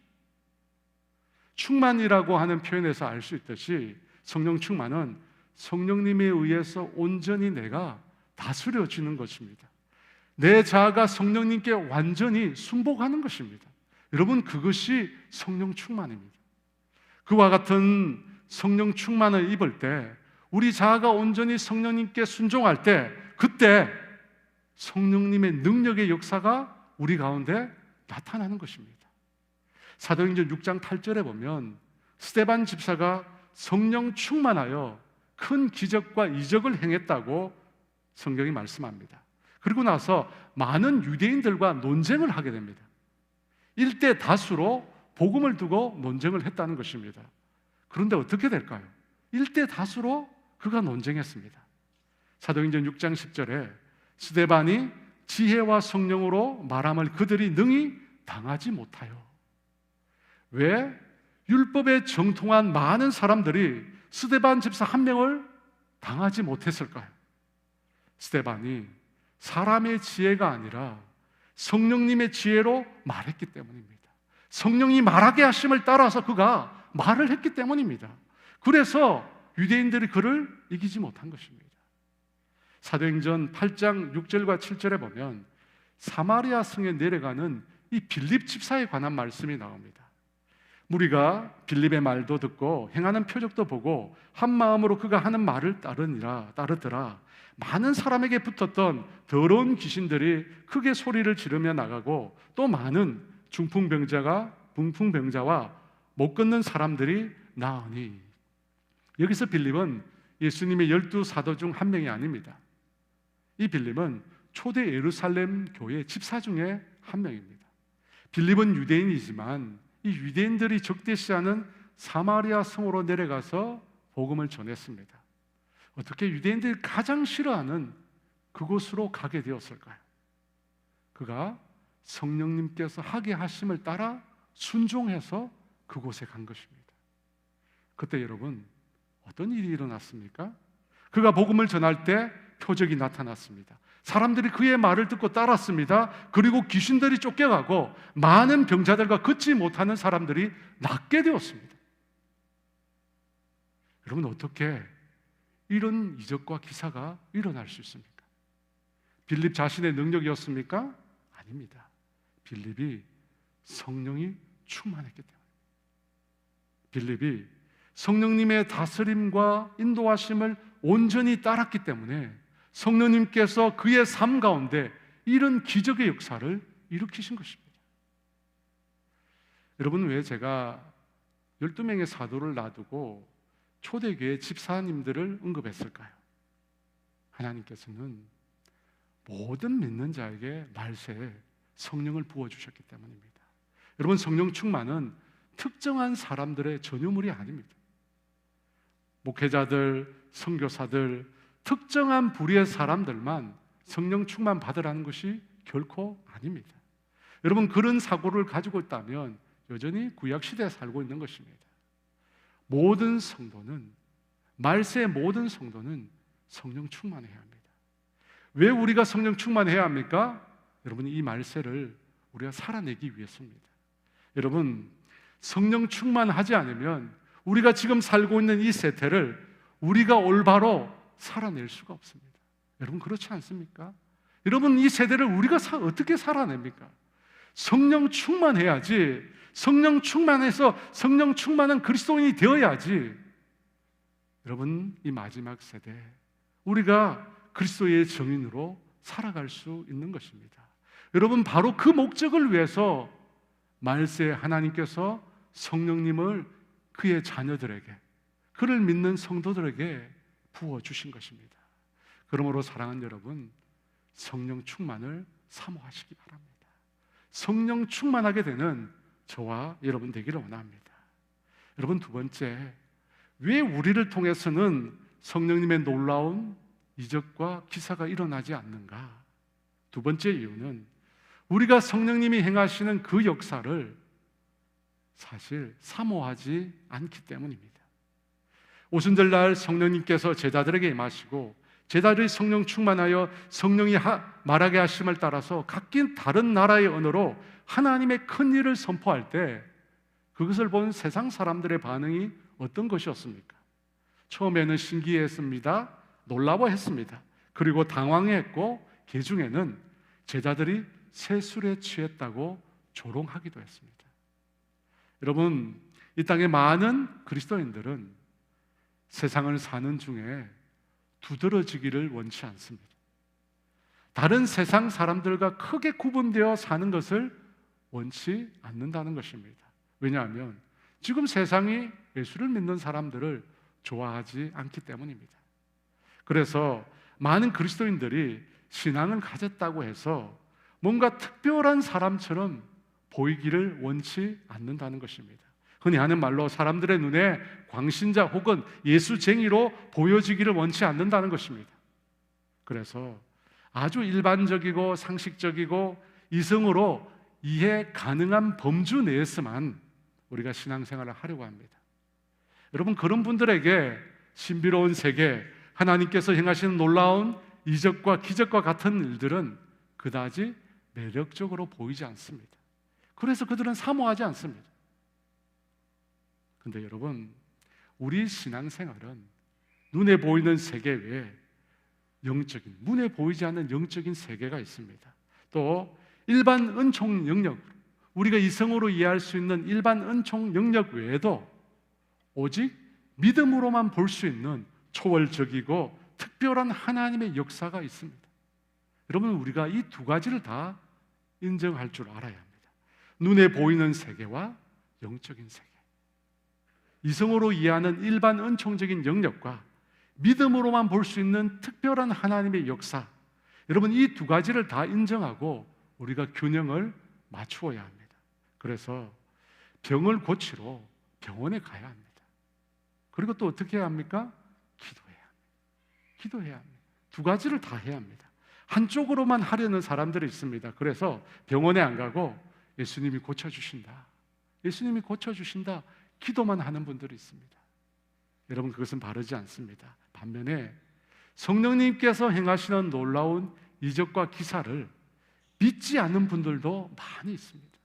충만이라고 하는 표현에서 알 수 있듯이 성령 충만은 성령님에 의해서 온전히 내가 다스려지는 것입니다. 내 자아가 성령님께 완전히 순복하는 것입니다. 여러분, 그것이 성령 충만입니다. 그와 같은 성령 충만을 입을 때, 우리 자아가 온전히 성령님께 순종할 때, 그때 성령님의 능력의 역사가 우리 가운데 나타나는 것입니다. 사도행전 6장 8절에 보면 스데반 집사가 성령 충만하여 큰 기적과 이적을 행했다고 성경이 말씀합니다. 그리고 나서 많은 유대인들과 논쟁을 하게 됩니다. 일대 다수로 복음을 두고 논쟁을 했다는 것입니다. 그런데 어떻게 될까요? 일대 다수로 그가 논쟁했습니다. 사도행전 6장 10절에 스데반이 지혜와 성령으로 말함을 그들이 능히 당하지 못하여. 왜? 율법에 정통한 많은 사람들이 스데반 집사 한 명을 당하지 못했을까요? 스데반이 사람의 지혜가 아니라 성령님의 지혜로 말했기 때문입니다. 성령이 말하게 하심을 따라서 그가 말을 했기 때문입니다. 그래서 유대인들이 그를 이기지 못한 것입니다. 사도행전 8장 6절과 7절에 보면 사마리아 성에 내려가는 이 빌립 집사에 관한 말씀이 나옵니다. 무리가 빌립의 말도 듣고 행하는 표적도 보고 한 마음으로 그가 하는 말을 따르더라. 많은 사람에게 붙었던 더러운 귀신들이 크게 소리를 지르며 나가고 또 많은 중풍병자와 못 걷는 사람들이 나으니. 여기서 빌립은 예수님의 12사도 중 한 명이 아닙니다. 이 빌립은 초대 예루살렘 교회 집사 중에 한 명입니다. 빌립은 유대인이지만 이 유대인들이 적대시하는 사마리아 성으로 내려가서 복음을 전했습니다. 어떻게 유대인들이 가장 싫어하는 그곳으로 가게 되었을까요? 그가 성령님께서 하게 하심을 따라 순종해서 그곳에 간 것입니다. 그때 여러분, 어떤 일이 일어났습니까? 그가 복음을 전할 때 표적이 나타났습니다. 사람들이 그의 말을 듣고 따랐습니다. 그리고 귀신들이 쫓겨가고 많은 병자들과 걷지 못하는 사람들이 낫게 되었습니다. 여러분, 어떻게 이런 이적과 기사가 일어날 수 있습니까? 빌립 자신의 능력이었습니까? 아닙니다. 빌립이 성령이 충만했기 때문입니다. 빌립이 성령님의 다스림과 인도하심을 온전히 따랐기 때문에 성령님께서 그의 삶 가운데 이런 기적의 역사를 일으키신 것입니다. 여러분, 왜 제가 12명의 사도를 놔두고 초대교회 집사님들을 언급했을까요? 하나님께서는 모든 믿는 자에게 말세에 성령을 부어주셨기 때문입니다. 여러분, 성령 충만은 특정한 사람들의 전유물이 아닙니다. 목회자들, 선교사들, 특정한 부류의 사람들만 성령 충만 받으라는 것이 결코 아닙니다. 여러분, 그런 사고를 가지고 있다면 여전히 구약 시대에 살고 있는 것입니다. 모든 성도는, 말세의 모든 성도는 성령 충만해야 합니다. 왜 우리가 성령 충만해야 합니까? 여러분, 이 말세를 우리가 살아내기 위해서입니다. 여러분, 성령 충만하지 않으면 우리가 지금 살고 있는 이 세태를 우리가 올바로 살아낼 수가 없습니다. 여러분, 그렇지 않습니까? 여러분, 이 세대를 우리가 어떻게 살아냅니까? 성령 충만해야지. 성령 충만해서 성령 충만한 그리스도인이 되어야지. 여러분, 이 마지막 세대 우리가 그리스도의 증인으로 살아갈 수 있는 것입니다. 여러분, 바로 그 목적을 위해서 말세 하나님께서 성령님을 그의 자녀들에게, 그를 믿는 성도들에게 부어주신 것입니다. 그러므로 사랑하는 여러분, 성령 충만을 사모하시기 바랍니다. 성령 충만하게 되는 저와 여러분 되기를 원합니다. 여러분, 두 번째, 왜 우리를 통해서는 성령님의 놀라운 이적과 기사가 일어나지 않는가? 두 번째 이유는 우리가 성령님이 행하시는 그 역사를 사실 사모하지 않기 때문입니다. 오순절날 성령님께서 제자들에게 임하시고 제자들이 성령 충만하여 성령이 말하게 하심을 따라서 각기 다른 나라의 언어로 하나님의 큰 일을 선포할 때 그것을 본 세상 사람들의 반응이 어떤 것이었습니까? 처음에는 신기했습니다. 놀라워했습니다. 그리고 당황했고 개중에는 제자들이 세술에 취했다고 조롱하기도 했습니다. 여러분, 이 땅의 많은 그리스도인들은 세상을 사는 중에 두드러지기를 원치 않습니다. 다른 세상 사람들과 크게 구분되어 사는 것을 원치 않는다는 것입니다. 왜냐하면 지금 세상이 예수를 믿는 사람들을 좋아하지 않기 때문입니다. 그래서 많은 그리스도인들이 신앙을 가졌다고 해서 뭔가 특별한 사람처럼 보이기를 원치 않는다는 것입니다. 흔히 하는 말로 사람들의 눈에 광신자 혹은 예수쟁이로 보여지기를 원치 않는다는 것입니다. 그래서 아주 일반적이고 상식적이고 이성으로 이해 가능한 범주 내에서만 우리가 신앙생활을 하려고 합니다. 여러분, 그런 분들에게 신비로운 세계, 하나님께서 행하시는 놀라운 이적과 기적과 같은 일들은 그다지 매력적으로 보이지 않습니다. 그래서 그들은 사모하지 않습니다. 근데 여러분, 우리 신앙생활은 눈에 보이는 세계 외에 영적인, 눈에 보이지 않는 영적인 세계가 있습니다. 또 일반 은총 영역, 우리가 이성으로 이해할 수 있는 일반 은총 영역 외에도 오직 믿음으로만 볼 수 있는 초월적이고 특별한 하나님의 역사가 있습니다. 여러분, 우리가 이 두 가지를 다 인정할 줄 알아야 합니다. 눈에 보이는 세계와 영적인 세계, 이성으로 이해하는 일반 은총적인 영역과 믿음으로만 볼 수 있는 특별한 하나님의 역사, 여러분, 이 두 가지를 다 인정하고 우리가 균형을 맞추어야 합니다. 그래서 병을 고치러 병원에 가야 합니다. 그리고 또 어떻게 해야 합니까? 기도해야 합니다. 기도해야 합니다. 두 가지를 다 해야 합니다. 한쪽으로만 하려는 사람들이 있습니다. 그래서 병원에 안 가고 예수님이 고쳐주신다, 예수님이 고쳐주신다, 기도만 하는 분들이 있습니다. 여러분, 그것은 바르지 않습니다. 반면에 성령님께서 행하시는 놀라운 이적과 기사를 믿지 않는 분들도 많이 있습니다.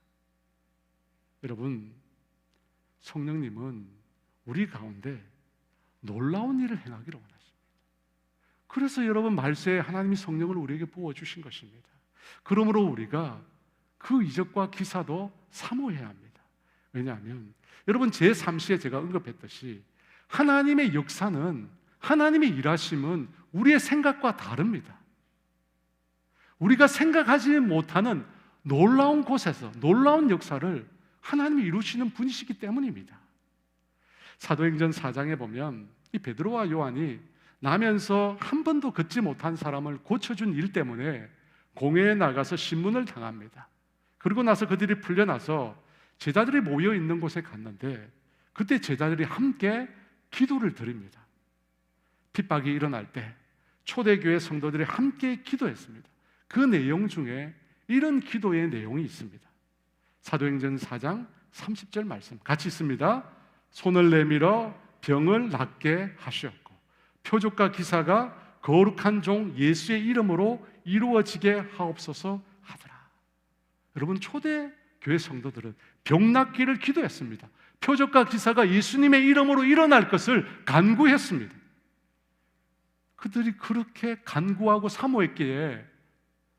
여러분, 성령님은 우리 가운데 놀라운 일을 행하기를 원하십니다. 그래서 여러분, 말세에 하나님이 성령을 우리에게 부어주신 것입니다. 그러므로 우리가 그 이적과 기사도 사모해야 합니다. 왜냐하면 여러분, 제3시에 제가 언급했듯이 하나님의 역사는, 하나님의 일하심은 우리의 생각과 다릅니다. 우리가 생각하지 못하는 놀라운 곳에서 놀라운 역사를 하나님이 이루시는 분이시기 때문입니다. 사도행전 4장에 보면 이 베드로와 요한이 나면서 한 번도 걷지 못한 사람을 고쳐준 일 때문에 공회에 나가서 신문을 당합니다. 그리고 나서 그들이 풀려나서 제자들이 모여 있는 곳에 갔는데 그때 제자들이 함께 기도를 드립니다. 핍박이 일어날 때, 초대교회 성도들이 함께 기도했습니다. 그 내용 중에 이런 기도의 내용이 있습니다. 사도행전 4장 30절 말씀 같이 있습니다. 손을 내밀어 병을 낫게 하셨고 표적과 기사가 거룩한 종 예수의 이름으로 이루어지게 하옵소서 하더라. 여러분, 초대교회 성도들은 병 낫기를 기도했습니다. 표적과 기사가 예수님의 이름으로 일어날 것을 간구했습니다. 그들이 그렇게 간구하고 사모했기에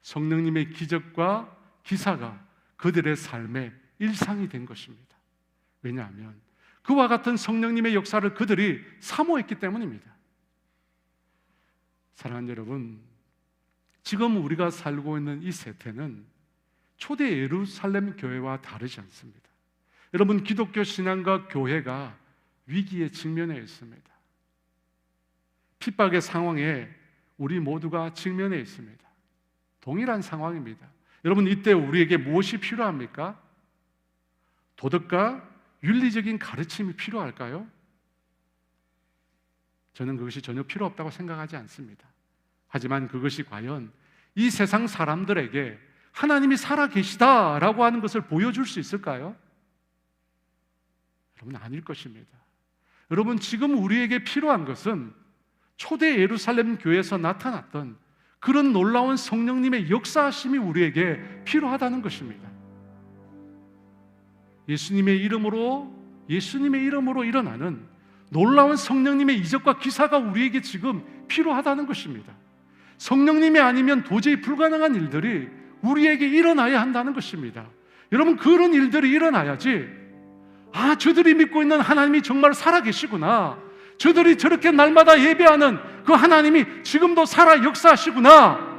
성령님의 기적과 기사가 그들의 삶의 일상이 된 것입니다. 왜냐하면 그와 같은 성령님의 역사를 그들이 사모했기 때문입니다. 사랑하는 여러분, 지금 우리가 살고 있는 이 세태는 초대 예루살렘 교회와 다르지 않습니다. 여러분, 기독교 신앙과 교회가 위기에 직면해 있습니다. 핍박의 상황에 우리 모두가 직면해 있습니다. 동일한 상황입니다. 여러분, 이때 우리에게 무엇이 필요합니까? 도덕과 윤리적인 가르침이 필요할까요? 저는 그것이 전혀 필요 없다고 생각하지 않습니다. 하지만 그것이 과연 이 세상 사람들에게 하나님이 살아계시다라고 하는 것을 보여줄 수 있을까요? 여러분, 아닐 것입니다. 여러분, 지금 우리에게 필요한 것은 초대 예루살렘 교회에서 나타났던 그런 놀라운 성령님의 역사하심이 우리에게 필요하다는 것입니다. 예수님의 이름으로 일어나는 놀라운 성령님의 이적과 기사가 우리에게 지금 필요하다는 것입니다. 성령님이 아니면 도저히 불가능한 일들이 우리에게 일어나야 한다는 것입니다. 여러분, 그런 일들이 일어나야지, 저들이 믿고 있는 하나님이 정말 살아계시구나, 저들이 저렇게 날마다 예배하는 그 하나님이 지금도 살아 역사하시구나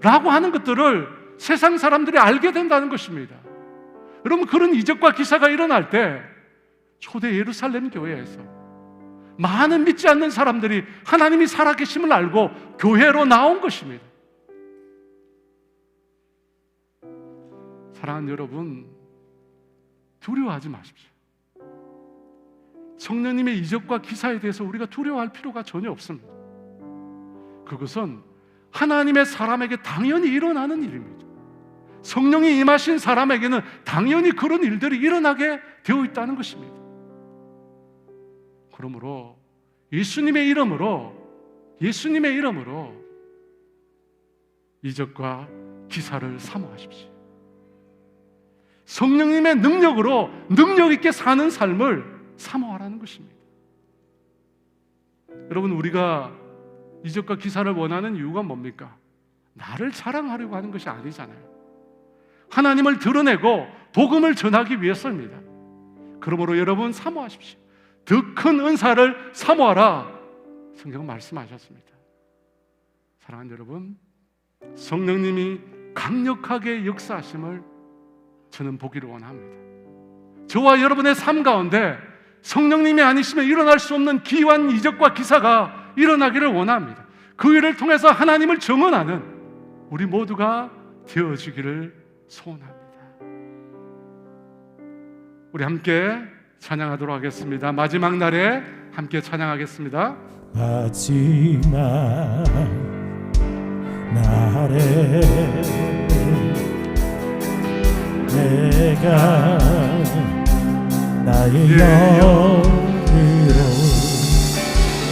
라고 하는 것들을 세상 사람들이 알게 된다는 것입니다. 여러분, 그런 이적과 기사가 일어날 때 초대 예루살렘 교회에서 많은 믿지 않는 사람들이 하나님이 살아계심을 알고 교회로 나온 것입니다. 사랑하는 여러분, 두려워하지 마십시오. 성령님의 이적과 기사에 대해서 우리가 두려워할 필요가 전혀 없습니다. 그것은 하나님의 사람에게 당연히 일어나는 일입니다. 성령이 임하신 사람에게는 당연히 그런 일들이 일어나게 되어 있다는 것입니다. 그러므로 예수님의 이름으로 이적과 기사를 사모하십시오. 성령님의 능력으로 능력 있게 사는 삶을 사모하라는 것입니다. 여러분, 우리가 이적과 기사를 원하는 이유가 뭡니까? 나를 자랑하려고 하는 것이 아니잖아요. 하나님을 드러내고 복음을 전하기 위해서입니다. 그러므로 여러분, 사모하십시오. 더 큰 은사를 사모하라, 성경 말씀하셨습니다. 사랑하는 여러분, 성령님이 강력하게 역사하심을 저는 보기를 원합니다. 저와 여러분의 삶 가운데 성령님이 아니시면 일어날 수 없는 기이한 이적과 기사가 일어나기를 원합니다. 그 일을 통해서 하나님을 증언하는 우리 모두가 되어주기를 소원합니다. 우리 함께 찬양하도록 하겠습니다. 마지막 날에 함께 찬양하겠습니다. 마지막 날에 내가 나의 영으로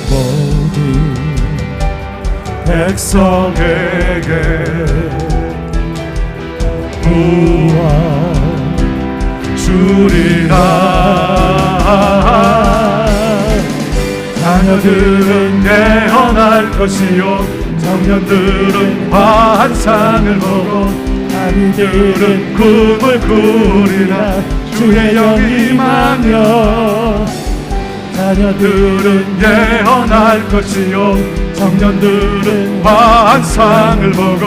모든 백성에게 구원 주리라. 자녀들은 예언할 것이요 청년들은 환상을 보고 아이들은 꿈을 꾸리라. 주의 영이 임하며 자녀들은 예언할 것이요 청년들은 환상을 보고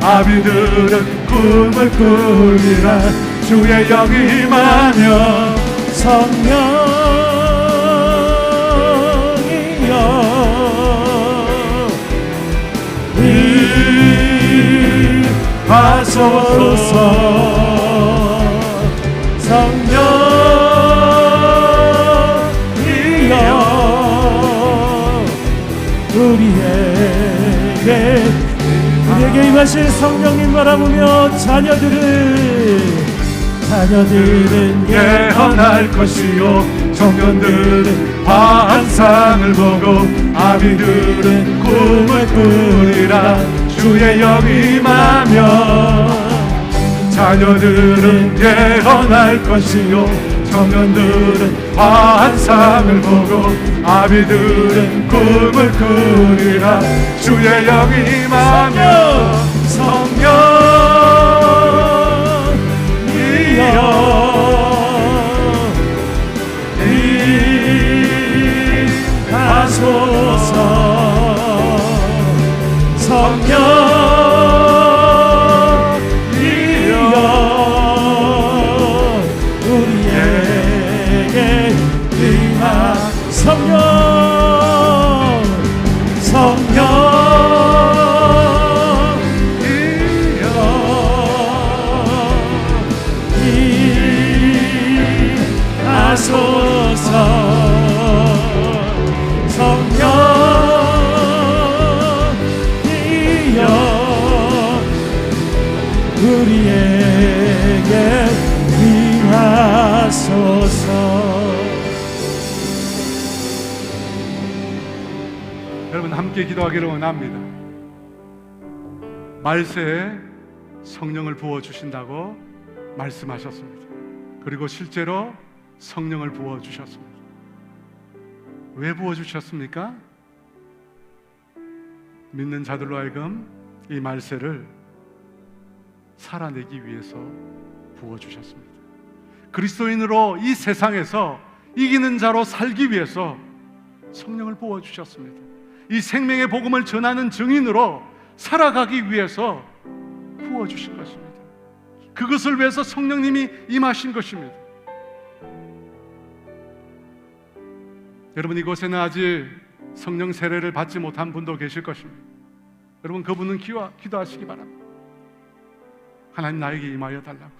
아비들은 꿈을 꾸리라. 주의 영이 임하며 성령이여 임하소서. 성령이여 우리의 우리에게 임하실 성령님 바라보며 자녀들은 예언할 것이요 청년들은 환상을 보고 아비들은 꿈을 꾸리라. 주의 영이 임하면 자녀들은 예언할 것이요 청년들은 환상을 보고 아비들은 꿈을 꾸리라. 주의 영이 임하면 우리에게 임하소서. 여러분 함께 기도하기를 원합니다. 말세에 성령을 부어주신다고 말씀하셨습니다. 그리고 실제로 성령을 부어주셨습니다. 왜 부어주셨습니까? 믿는 자들로 하여금 이 말세를 살아내기 위해서 부어주셨습니다. 그리스도인으로 이 세상에서 이기는 자로 살기 위해서 성령을 부어주셨습니다. 이 생명의 복음을 전하는 증인으로 살아가기 위해서 부어주신 것입니다. 그것을 위해서 성령님이 임하신 것입니다. 여러분, 이곳에는 아직 성령 세례를 받지 못한 분도 계실 것입니다. 여러분, 그분은 기도하시기 바랍니다. 하나님, 나에게 임하여 달라고,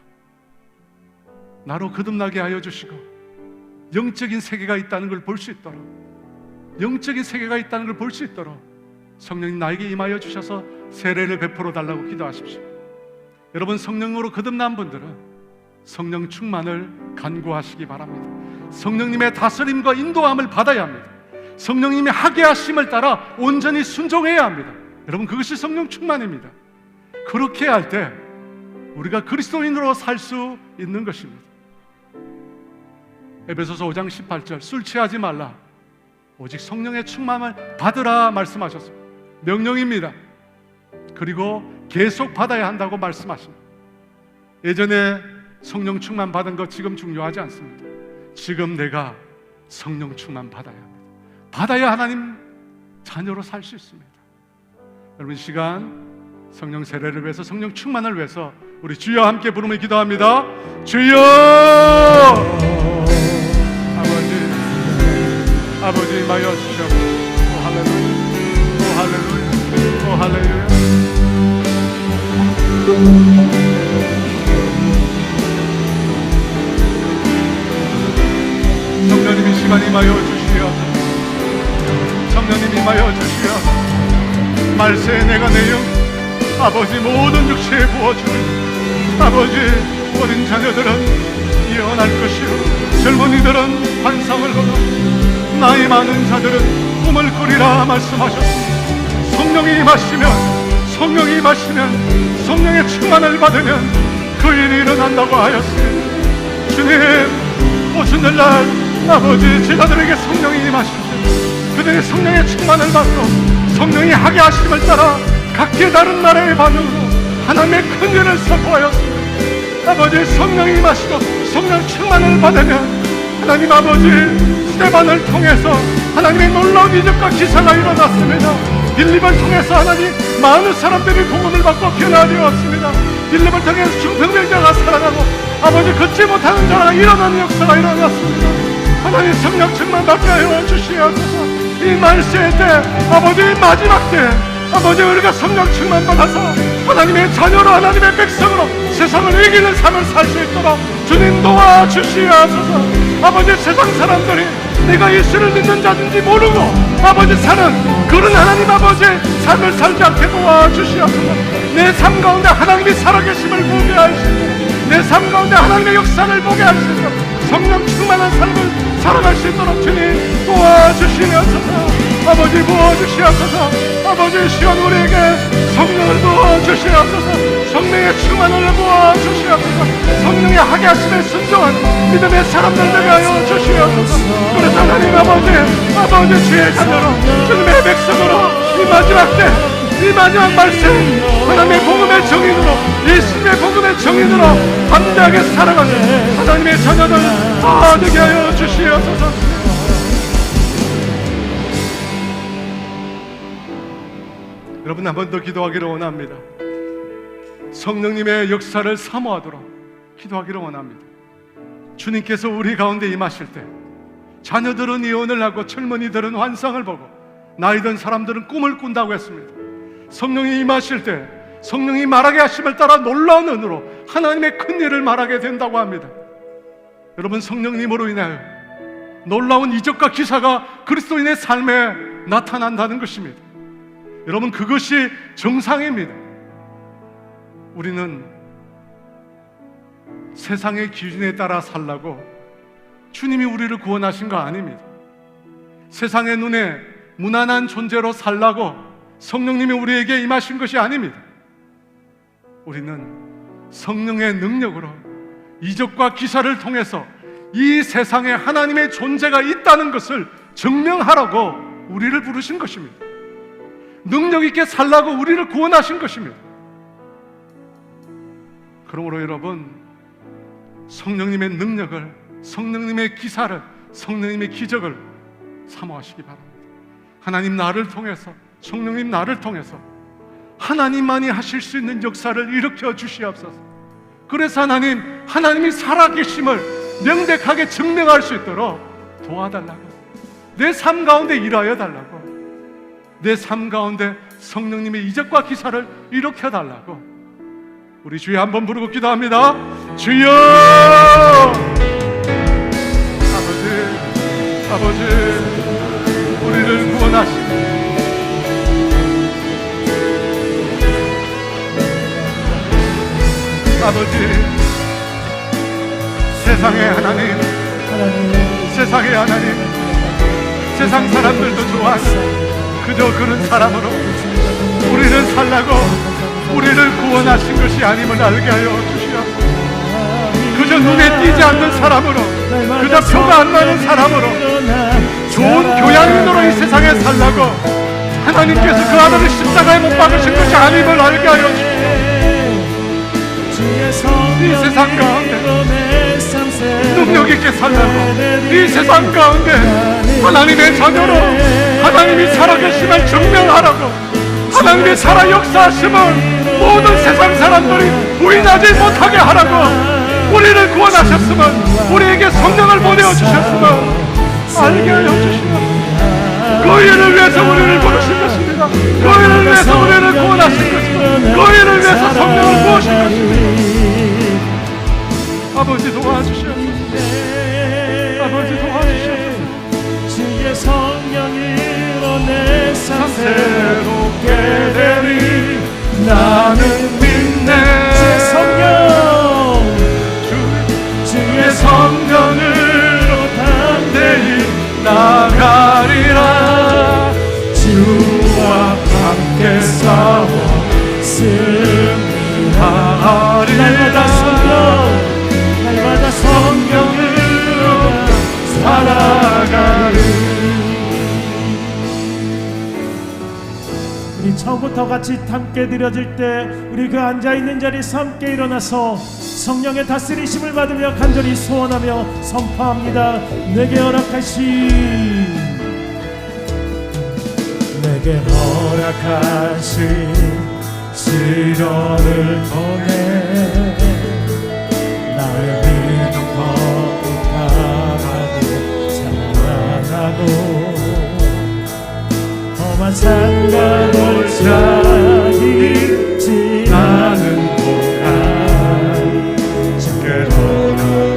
나로 거듭나게 하여 주시고 영적인 세계가 있다는 걸 볼 수 있도록, 영적인 세계가 있다는 걸 볼 수 있도록 성령님 나에게 임하여 주셔서 세례를 베풀어 달라고 기도하십시오. 여러분, 성령으로 거듭난 분들은 성령 충만을 간구하시기 바랍니다. 성령님의 다스림과 인도함을 받아야 합니다. 성령님이 하게 하심을 따라 온전히 순종해야 합니다. 여러분, 그것이 성령 충만입니다. 그렇게 할 때 우리가 그리스도인으로 살 수 있는 것입니다. 에베소서 5장 18절, 술 취하지 말라 오직 성령의 충만을 받으라 말씀하셨습니다. 명령입니다. 그리고 계속 받아야 한다고 말씀하십니다. 예전에 성령 충만 받은 것 지금 중요하지 않습니다. 지금 내가 성령 충만 받아야 합니다. 받아야 하나님 자녀로 살 수 있습니다. 여러분, 이 시간 성령 세례를 위해서, 성령 충만을 위해서 우리 주여 함께 부르며 기도합니다. 주여! 아버지 임하여 주시옵소서. 오 할렐루야, 오 할렐루야, 오 할렐루야. 성령님 이 시간 임하여 주시옵소서. 성령님 임하여 주시옵소서. 말세에 내가 내 영, 아버지 모든 육체에 부어주는 아버지, 어린 자녀들은 예언할 것이요 젊은이들은 환상을 보고 나이 많은 자들은 꿈을 꾸리라 말씀하셨습니다. 성령이 임하시면, 성령이 임하시면, 성령의 충만을 받으면 그 일이 일어난다고 하였습니다. 주님, 오순절날 아버지 제자들에게 성령이 임하시고 그들이 성령의 충만을 받고 성령이 하게 하심을 따라 각기 다른 나라의 반응으로 하나님의 큰 일을 선포하였습니다. 아버지, 성령이 임하시고 성령 충만을 받으면 하나님 아버지, 스데반을 통해서 하나님의 놀라운 이적과 기사가 일어났습니다. 빌립을 통해서 하나님 많은 사람들이 복음을 받고 변화되었습니다. 빌립을 통해서 중풍병자가 살아나고 아버지, 걷지 못하는 자가 일어나는 역사가 일어났습니다. 하나님 성령 충만 받게 하여 주시옵소서. 이 말세 때, 아버지 마지막 때 아버지, 우리가 성령 충만 받아서 하나님의 자녀로, 하나님의 백성으로 세상을 이기는 삶을 살 수 있도록 주님 도와주시옵소서. 아버지, 세상 사람들이 내가 예수를 믿는 자든지 모르고 아버지 사는 그런 하나님 아버지의 삶을 살지 않게 도와주시옵소서. 내 삶 가운데 하나님이 살아계심을 보게 하시고 내 삶 가운데 하나님의 역사를 보게 하시고 성령 충만한 삶을 살아갈 수 있도록 주님 도와주시옵소서. 아버지 부어주시옵소서. 아버지 시간 우리에게 성령을 부어주시옵소서. 성령의 충만을 부어주시옵소서. 성령의 하게 하심에 순종한 믿음의 사람들 되게 하여 주시옵소서. 그래서 하나님 아버지 주의 자녀로 주님의 백성으로 이 마지막 때 이 마지막 말씀 하나님의 복음의 정인으로 예수님의 복음의 정인으로 담대하게 살아가는 하나님의 자녀들 다 되게 하여 주시옵소서. 여러분 한 번 더 기도하기를 원합니다. 성령님의 역사를 사모하도록 기도하기를 원합니다. 주님께서 우리 가운데 임하실 때 자녀들은 예언을 하고 젊은이들은 환상을 보고 나이 든 사람들은 꿈을 꾼다고 했습니다. 성령이 임하실 때 성령이 말하게 하심을 따라 놀라운 은혜로 하나님의 큰 일을 말하게 된다고 합니다. 여러분 성령님으로 인하여 놀라운 이적과 기사가 그리스도인의 삶에 나타난다는 것입니다. 여러분 그것이 정상입니다. 우리는 세상의 기준에 따라 살라고 주님이 우리를 구원하신 거 아닙니다. 세상의 눈에 무난한 존재로 살라고 성령님이 우리에게 임하신 것이 아닙니다. 우리는 성령의 능력으로 이적과 기사를 통해서 이 세상에 하나님의 존재가 있다는 것을 증명하라고 우리를 부르신 것입니다. 능력 있게 살라고 우리를 구원하신 것입니다. 그러므로 여러분 성령님의 능력을, 성령님의 기사를, 성령님의 기적을 사모하시기 바랍니다. 하나님 나를 통해서, 성령님 나를 통해서 하나님만이 하실 수 있는 역사를 일으켜 주시옵소서. 그래서 하나님이 살아계심을 명백하게 증명할 수 있도록 도와달라고, 내 삶 가운데 일하여 달라고, 내 삶 가운데 성령님의 이적과 기사를 일으켜 달라고 우리 주여 한번 부르고 기도합니다. 주여! 아버지 우리를 구원하시고 아버지 세상의 하나님, 세상의 하나님, 세상 사람들도 좋아하는 그저 그런 사람으로 우리를 살라고 우리를 구원하신 것이 아님을 알게 하여 주시옵소서. 그저 눈에 띄지 않는 사람으로, 그저 표가 안 나는 사람으로, 좋은 교양인으로 이 세상에 살라고 하나님께서 그 아들을 십자가에 못 박으신 것이 아님을 알게 하여 주시옵소서. 이 세상 가운데 능력 있게 살라고, 이 세상 가운데 하나님의 자녀로 하나님이 살아계심을 증명하라고, 하나님의 살아 역사하심을 모든 세상 사람들이 부인하지 못하게 하라고 우리를 구원하셨으면, 우리에게 성령을 보내주셨으면 알게 하여 주시옵소서. 그 일을 위해서 우리를 부르신 것입니다. 그 일을 위해서 우리를 구원하신 것입니다. 그 일을 위해서 성령을 부으신 것입니다. 아버지 도와주시옵소서. 아버지 도와주시옵소서. 주의 성령으로 내 삶 새롭게 되리 나는 믿네. 주의 성령, 주의 성령으로 담대히 나가리라. 주와 함께 싸워 승리하리라. 날마다 성령으로 살아가리. 우리 처음부터 같이 함께 드려질 때 우리 그 앉아있는 자리에서 함께 일어나서 성령의 다스리심을 받으며 간절히 소원하며 선포합니다. 내게 허락하신 시련을 통해 나의 믿음 거룩하고 자라나고 험한 산과 골짜기 지나는 동안 주께로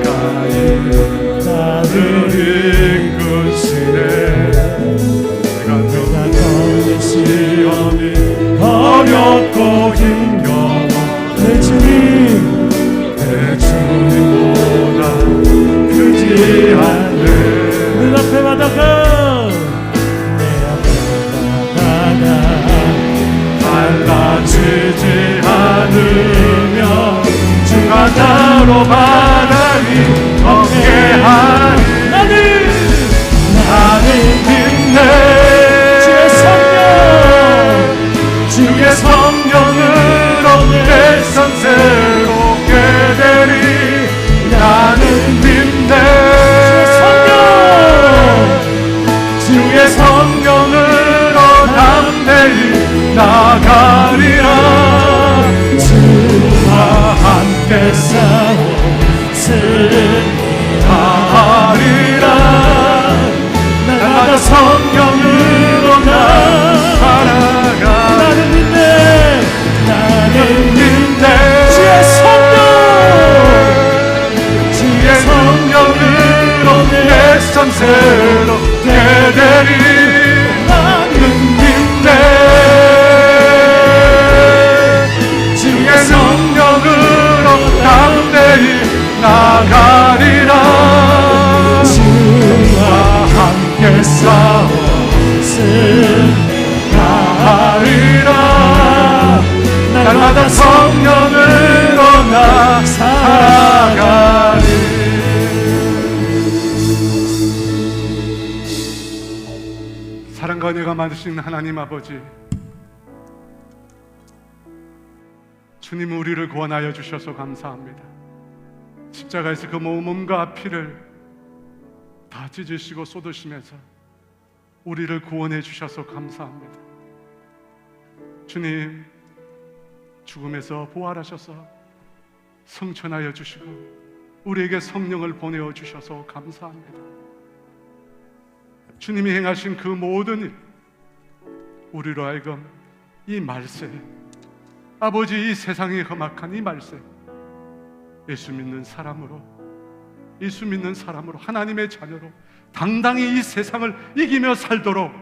가까이 나를 이끄시 되지 않으면 주가 나로 바라니 어떻게 하리. 나는 믿네. 주의 성령으로 내 선세로 되리. 나는 믿네. 주의 성령으로 담대히 나가리라. 주와 함께 싸워 승리하리라. 날마다 성령으로 나 살아가. 나는 믿네. 나는 믿네. 주의 성령으로 내 선세로 되리. 나는 믿네. 주의 성령으로 담대히 나가리라. 주와 함께 싸워 승리하리라. 날마다 성령으로 나 살아가리. 사랑과 은혜가 많으신 하나님 아버지, 주님 우리를 구원하여 주셔서 감사합니다. 십자가에서 그 몸과 피를 다 찢으시고 쏟으시면서 우리를 구원해 주셔서 감사합니다. 주님, 죽음에서 부활하셔서 성천하여 주시고 우리에게 성령을 보내어 주셔서 감사합니다. 주님이 행하신 그 모든 일, 우리로 하여금 이 말세, 아버지 이 세상이 험악한 이 말세, 예수 믿는 사람으로 하나님의 자녀로 당당히 이 세상을 이기며 살도록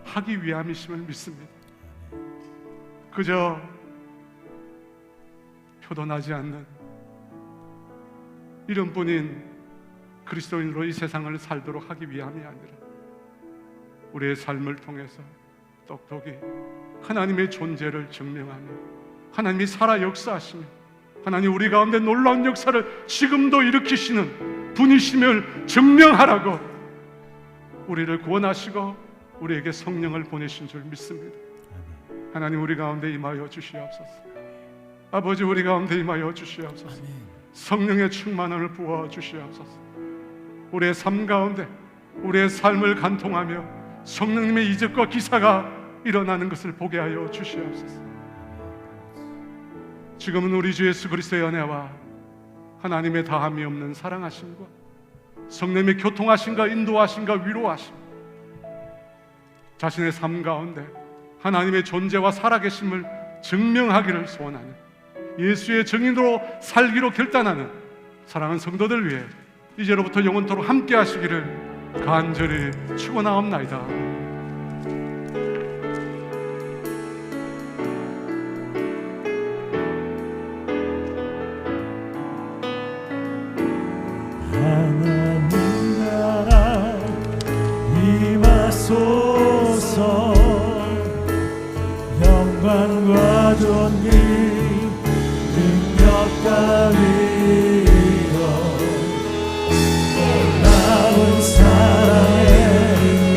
하기 위함이심을 믿습니다. 그저 표도나지 않는 이름뿐인 그리스도인으로 이 세상을 살도록 하기 위함이 아니라 우리의 삶을 통해서 똑똑히 하나님의 존재를 증명하며 하나님이 살아 역사하시며 하나님 우리 가운데 놀라운 역사를 지금도 일으키시는 분이심을 증명하라고 우리를 구원하시고 우리에게 성령을 보내신 줄 믿습니다. 하나님 우리 가운데 임하여 주시옵소서. 아버지 우리 가운데 임하여 주시옵소서. 성령의 충만함을 부어 주시옵소서. 우리의 삶 가운데 우리의 삶을 간통하며 성령님의 이적과 기사가 일어나는 것을 보게 하여 주시옵소서. 지금은 우리 주 예수 그리스도의 은혜와 하나님의 다함이 없는 사랑하심과 성령님의 교통하심과 인도하심과 위로하심, 자신의 삶 가운데 하나님의 존재와 살아계심을 증명하기를 소원하는 예수의 증인으로 살기로 결단하는 사랑하는 성도들 위해 이제로부터 영원토록 함께 하시기를 간절히 축원하옵나이다. 하나님 나라 임하소서. 영광과 존귀